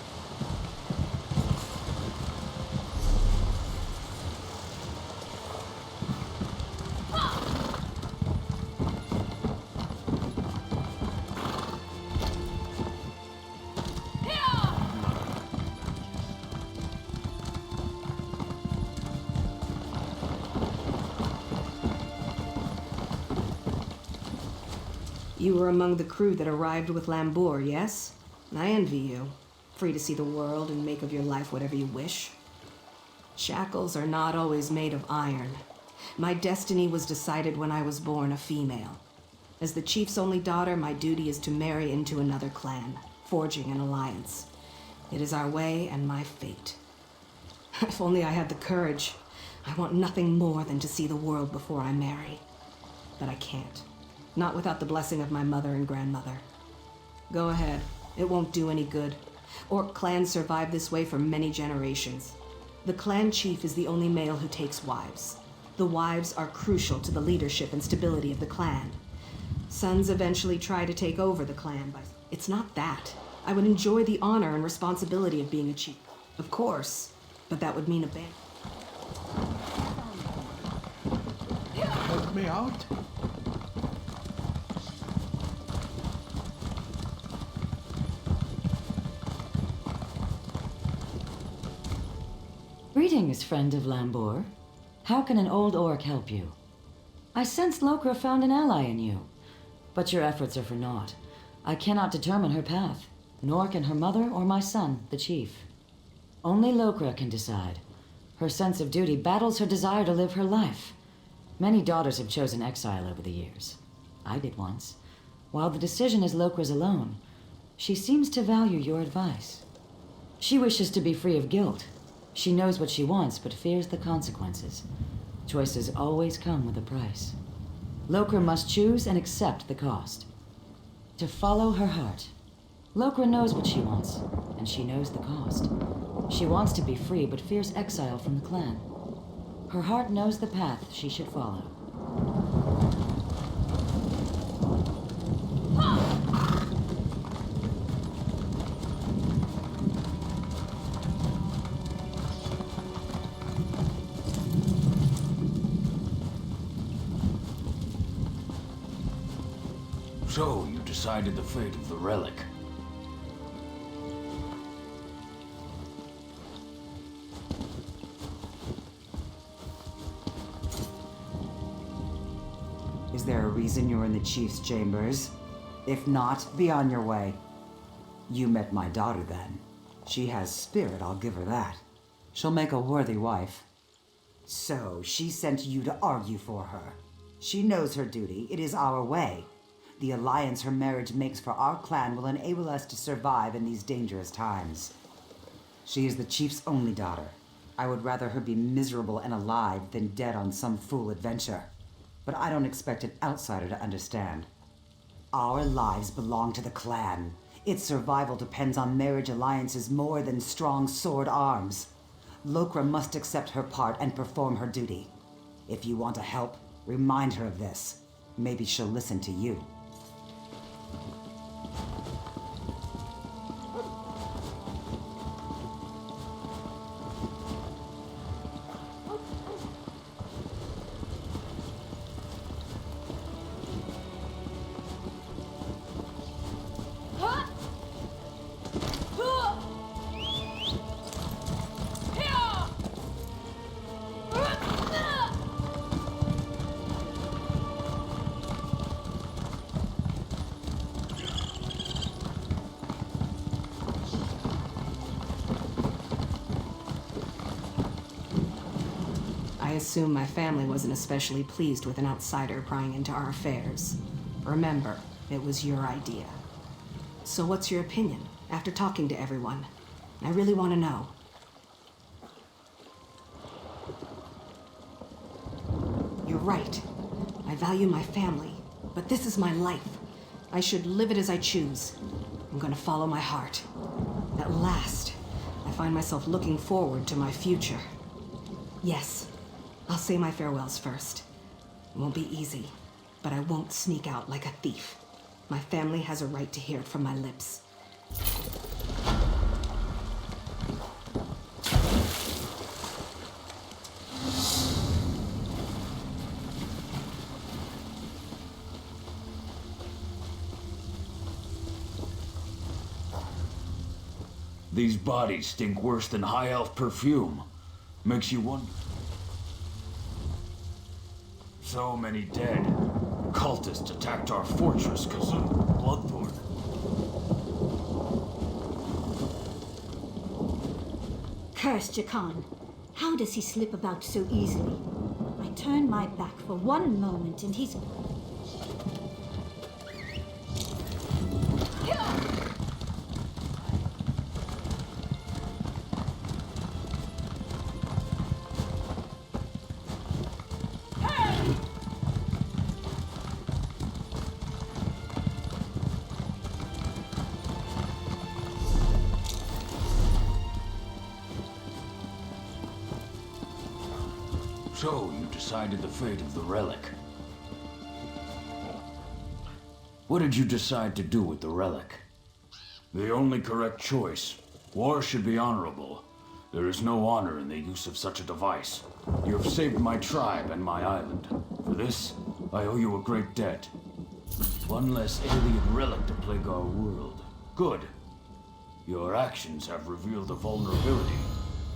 Speaker 18: You were among the crew that arrived with Lambour, yes? I envy you. Free to see the world and make of your life whatever you wish. Shackles are not always made of iron. My destiny was decided when I was born a female. As the chief's only daughter, my duty is to marry into another clan, forging an alliance. It is our way and my fate. If only I had the courage. I want nothing more than to see the world before I marry. But I can't. Not without the blessing of my mother and grandmother. Go ahead. It won't do any good. Orc clans survive this way for many generations. The clan chief is the only male who takes wives. The wives are crucial to the leadership and stability of the clan. Sons eventually try to take over the clan, but it's not that. I would enjoy the honor and responsibility of being a chief. Of course, but that would mean abandonment.
Speaker 6: Help me out?
Speaker 2: Greetings, friend of Lambour. How can an old orc help you? I sense Lokra found an ally in you, but your efforts are for naught. I cannot determine her path, nor can her mother or my son, the chief. Only Lokra can decide. Her sense of duty battles her desire to live her life. Many daughters have chosen exile over the years. I did once. While the decision is Lokra's alone, she seems to value your advice. She wishes to be free of guilt. She knows what she wants, but fears the consequences. Choices always come with a price. Lokra must choose and accept the cost. To follow her heart. Lokra knows what she wants, and she knows the cost. She wants to be free, but fears exile from the clan. Her heart knows the path she should follow.
Speaker 9: So, you decided the fate of the relic.
Speaker 2: Is there a reason you're in the Chief's chambers? If not, be on your way. You met my daughter then. She has spirit, I'll give her that. She'll make a worthy wife. So, she sent you to argue for her. She knows her duty. It is our way. The alliance her marriage makes for our clan will enable us to survive in these dangerous times. She is the Chief's only daughter. I would rather her be miserable and alive than dead on some fool adventure. But I don't expect an outsider to understand. Our lives belong to the clan. Its survival depends on marriage alliances more than strong sword arms. Lokra must accept her part and perform her duty. If you want to help, remind her of this. Maybe she'll listen to you.
Speaker 18: I assume my family wasn't especially pleased with an outsider prying into our affairs. Remember, it was your idea. So what's your opinion, after talking to everyone? I really want to know. You're right. I value my family, but this is my life. I should live it as I choose. I'm gonna follow my heart. At last, I find myself looking forward to my future. Yes, I'll say my farewells first. It won't be easy, but I won't sneak out like a thief. My family has a right to hear it from my lips.
Speaker 9: These bodies stink worse than high elf perfume. Makes you wonder. So many dead. Cultists attacked our fortress, Kazoo, Bloodthorn.
Speaker 14: Cursed Jakan. How does he slip about so easily? I turn my back for one moment and he's...
Speaker 9: So, you decided the fate of the relic. What did you decide to do with the relic? The only correct choice. War should be honorable. There is no honor in the use of such a device. You have saved my tribe and my island. For this, I owe you a great debt. One less alien relic to plague our world. Good. Your actions have revealed a vulnerability.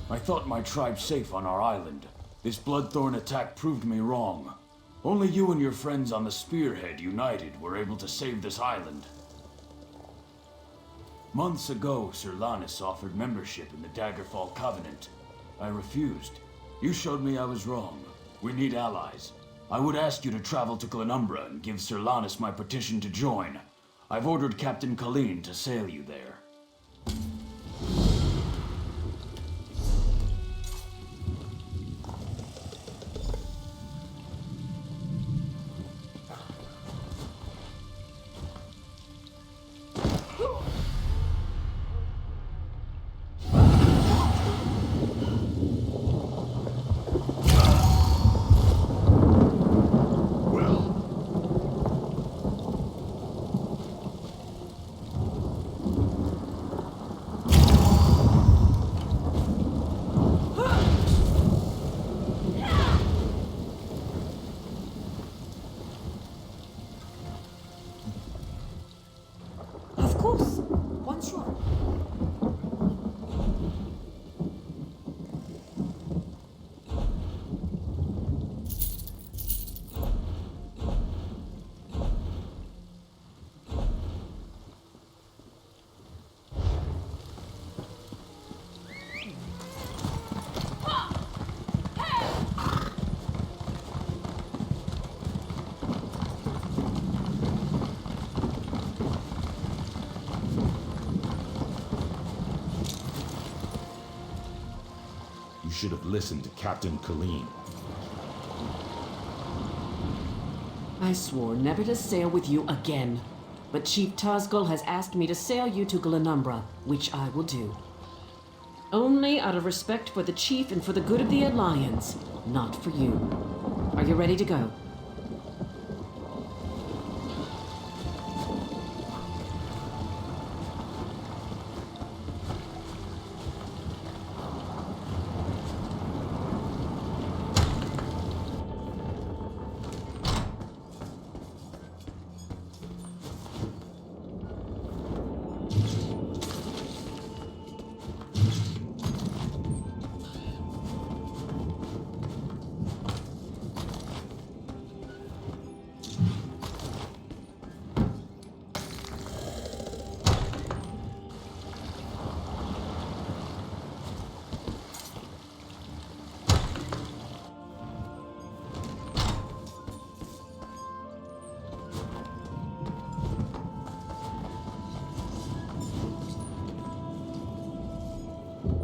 Speaker 9: I thought my tribe safe on our island. This Bloodthorn attack proved me wrong. Only you and your friends on the Spearhead united were able to save this island. Months ago, Sir Lannis offered membership in the Daggerfall Covenant. I refused. You showed me I was wrong. We need allies. I would ask you to travel to Glenumbra and give Sir Lannis my petition to join. I've ordered Captain Colleen to sail you there.
Speaker 6: should have listened to Captain Colleen.
Speaker 15: I swore never to sail with you again. But Chief Tazgul has asked me to sail you to Glenumbra, which I will do. Only out of respect for the Chief and for the good of the Alliance, not for you. Are you ready to go?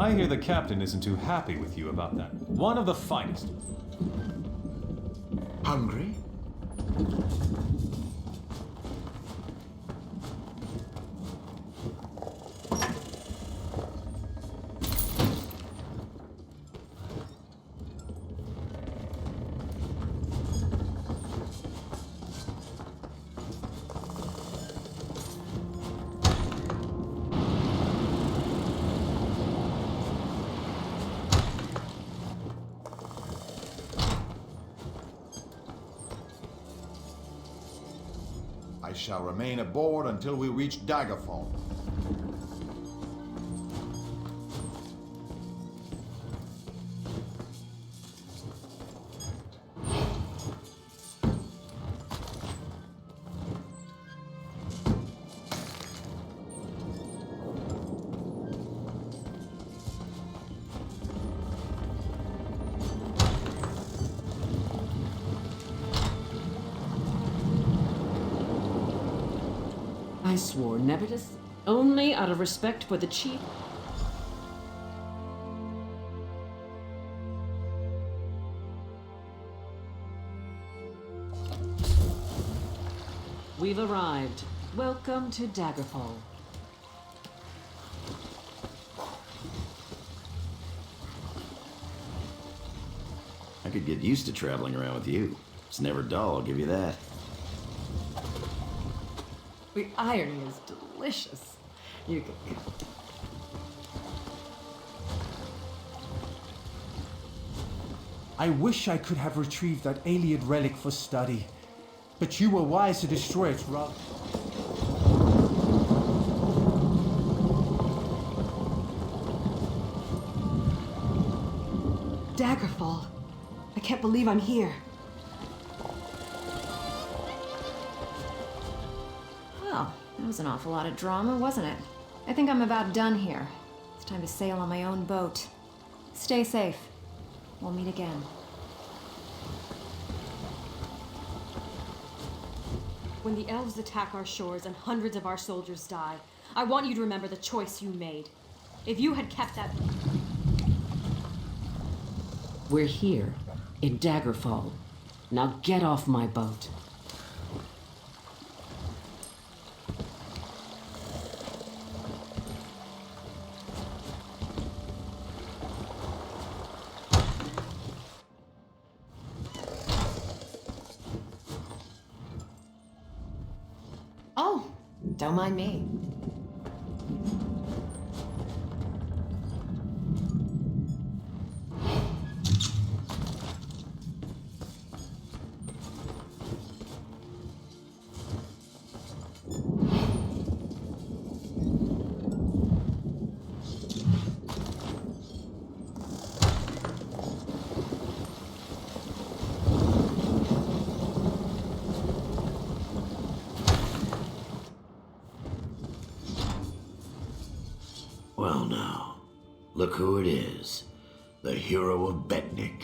Speaker 16: I hear the captain isn't too happy with you about that. One of the finest.
Speaker 11: Hungry?
Speaker 22: I shall remain aboard until we reach Daggerfall.
Speaker 15: I swore never to... Only out of respect for the Chief... We've arrived. Welcome to Daggerfall.
Speaker 8: I could get used to traveling around with you. It's never dull, I'll give you that.
Speaker 3: The irony is delicious. You can...
Speaker 16: I wish I could have retrieved that Iliad relic for study, but you were wise to destroy it, Rob.
Speaker 18: Daggerfall. I can't believe I'm here.
Speaker 5: Well, that was an awful lot of drama, wasn't it? I think I'm about done here. It's time to sail on my own boat. Stay safe. We'll meet again.
Speaker 21: When the elves attack our shores and hundreds of our soldiers die, I want you to remember the choice you made. If you had kept that...
Speaker 15: We're here, in Daggerfall. Now get off my boat.
Speaker 5: Oh, don't mind me.
Speaker 11: Well now, look who it is. The hero of Betnikh.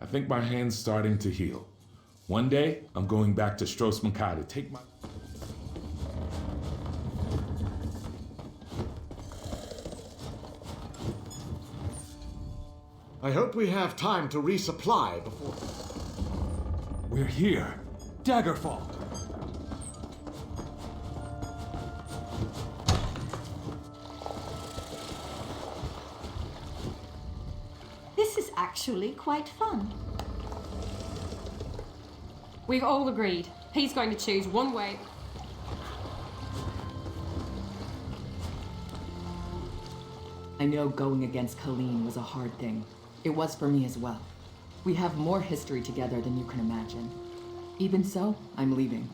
Speaker 10: think my hand's starting to heal. One day, I'm going back to Strosmakai to take my...
Speaker 17: I hope we have time to resupply before...
Speaker 10: We're here. Daggerfall.
Speaker 14: This is actually quite fun.
Speaker 21: We've all agreed. He's going to choose one way.
Speaker 3: I know going against Colleen was a hard thing. It was for me as well. We have more history together than you can imagine. Even so, I'm leaving.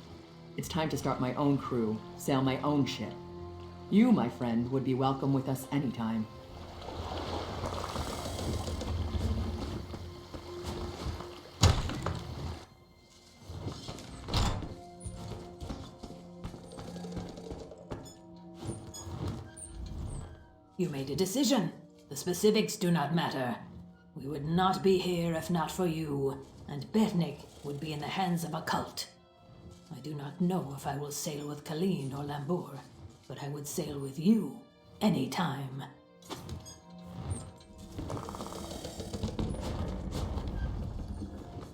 Speaker 3: It's time to start my own crew, sail my own ship. You, my friend, would be welcome with us anytime.
Speaker 23: You made a decision. The specifics do not matter. We would not be here if not for you, and Betnikh would be in the hands of a cult. I do not know if I will sail with Colleen or Lambour, but I would sail with you anytime.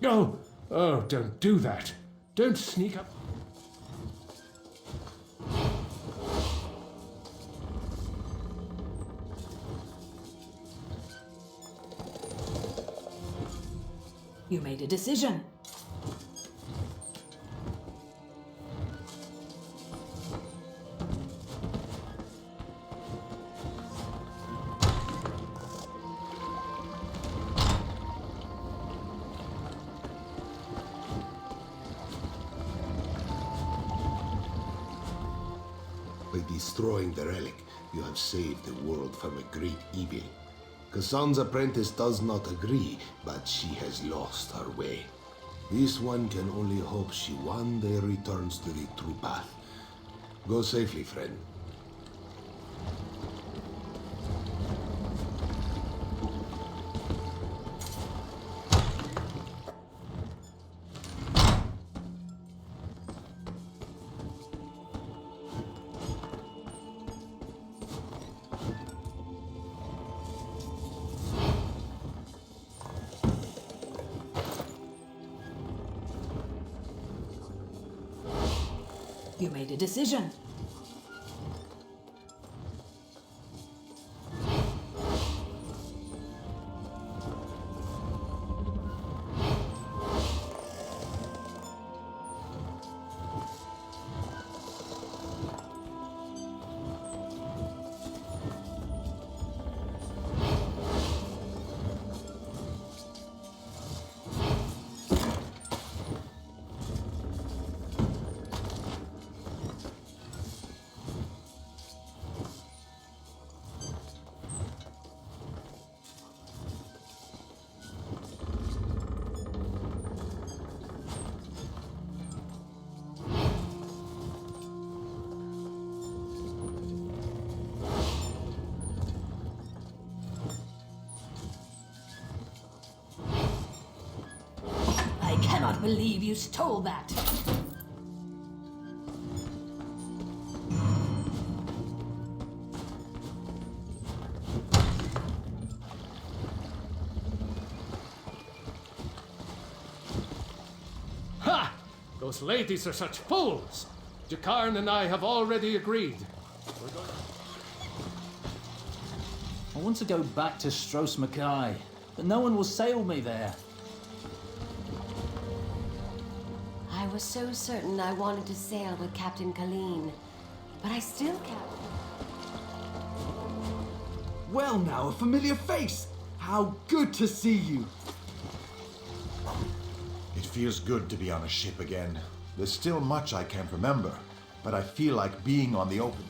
Speaker 10: No! Oh, don't do that. Don't sneak up.
Speaker 23: You made a decision.
Speaker 11: By destroying the relic, you have saved the world from a great evil. Kassan's apprentice does not agree, but she has lost her way. This one can only hope she one day returns to the true path. Go safely, friend.
Speaker 23: You made a decision. I cannot believe you stole that.
Speaker 16: Ha! Those ladies are such fools! Jakarn and I have already agreed.
Speaker 19: I want to go back to Strosmakai, but no one will sail me there.
Speaker 24: I was so certain I wanted to sail with Captain Colleen, but I still can't.
Speaker 17: Well now, a familiar face! How good to see you!
Speaker 22: It feels good to be on a ship again. There's still much I can't remember, but I feel like being on the open.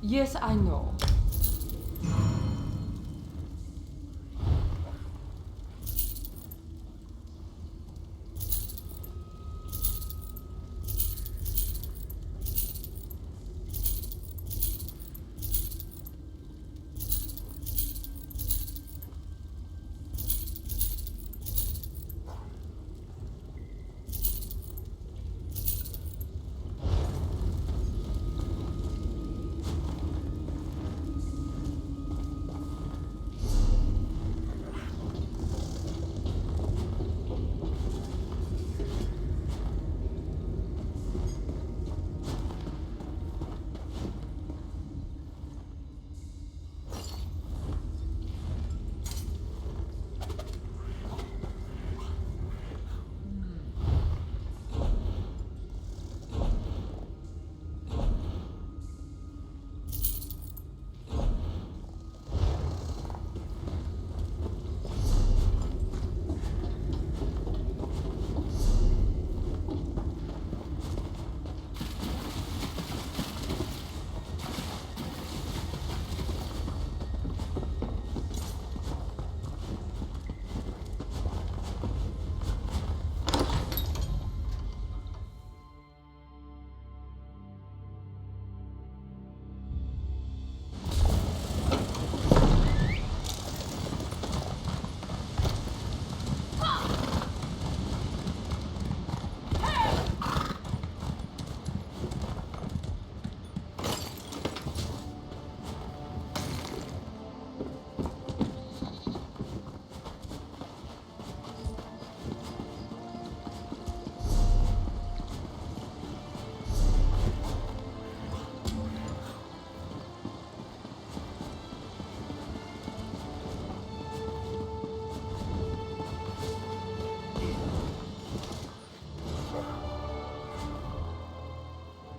Speaker 15: Yes, I know.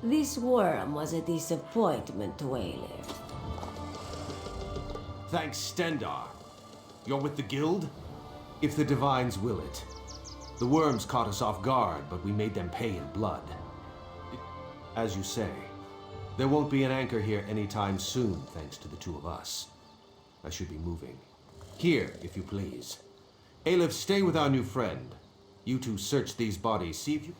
Speaker 24: This worm was a disappointment to Aelif.
Speaker 1: Thanks, Stendar. You're with the guild? If the divines will it. The worms caught us off guard, but we made them pay in blood. As you say, there won't be an anchor here anytime soon, thanks to the two of us. I should be moving. Here, if you please. Aelif, stay with our new friend. You two search these bodies, see if you...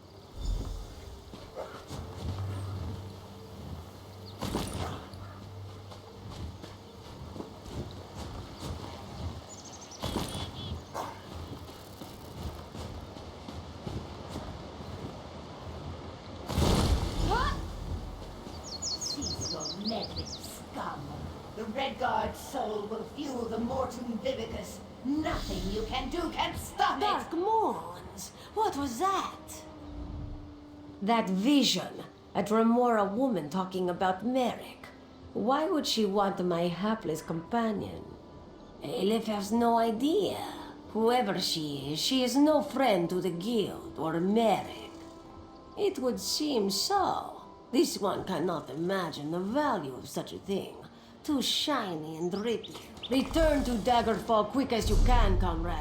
Speaker 12: Cease your meddling, scum. The Redguard's soul will fuel the Mortum Vivicus. Nothing you can do can stop it!
Speaker 24: Dark Moons! What was that? That vision. At Remora woman talking about Merrick. Why would she want my hapless companion? Aelif has no idea. Whoever she is no friend to the guild or Merrick. It would seem so. This one cannot imagine the value of such a thing. Too shiny and drippy. Return to Daggerfall quick as you can, comrade.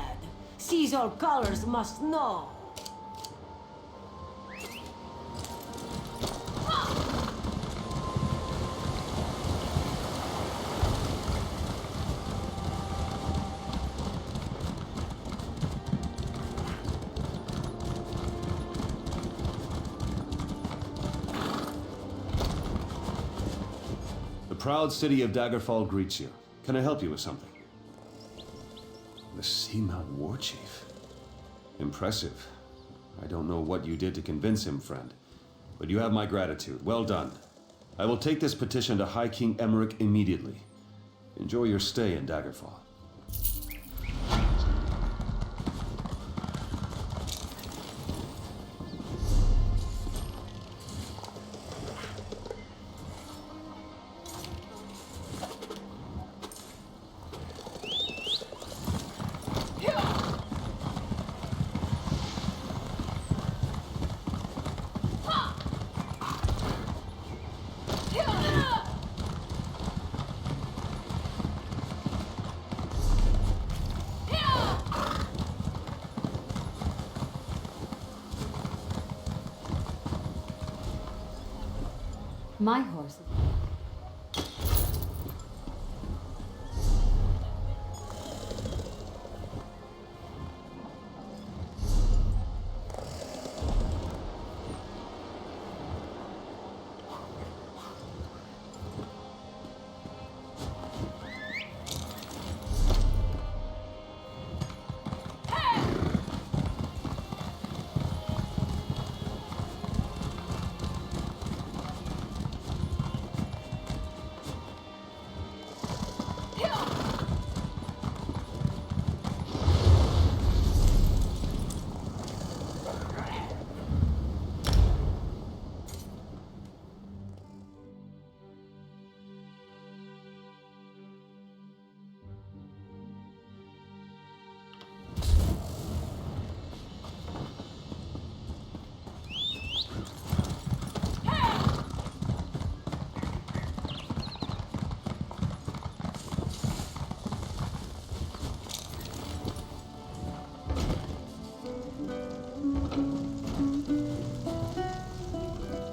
Speaker 24: Seize all colors must know.
Speaker 1: The proud city of Daggerfall greets you. Can I help you with something? The Seamount War Chief. Impressive. I don't know what you did to convince him, friend. But you have my gratitude. Well done. I will take this petition to High King Emmerich immediately. Enjoy your stay in Daggerfall.
Speaker 13: My horse.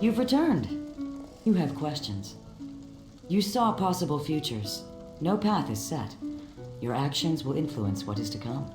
Speaker 2: You've returned. You have questions. You saw possible futures. No path is set. Your actions will influence what is to come.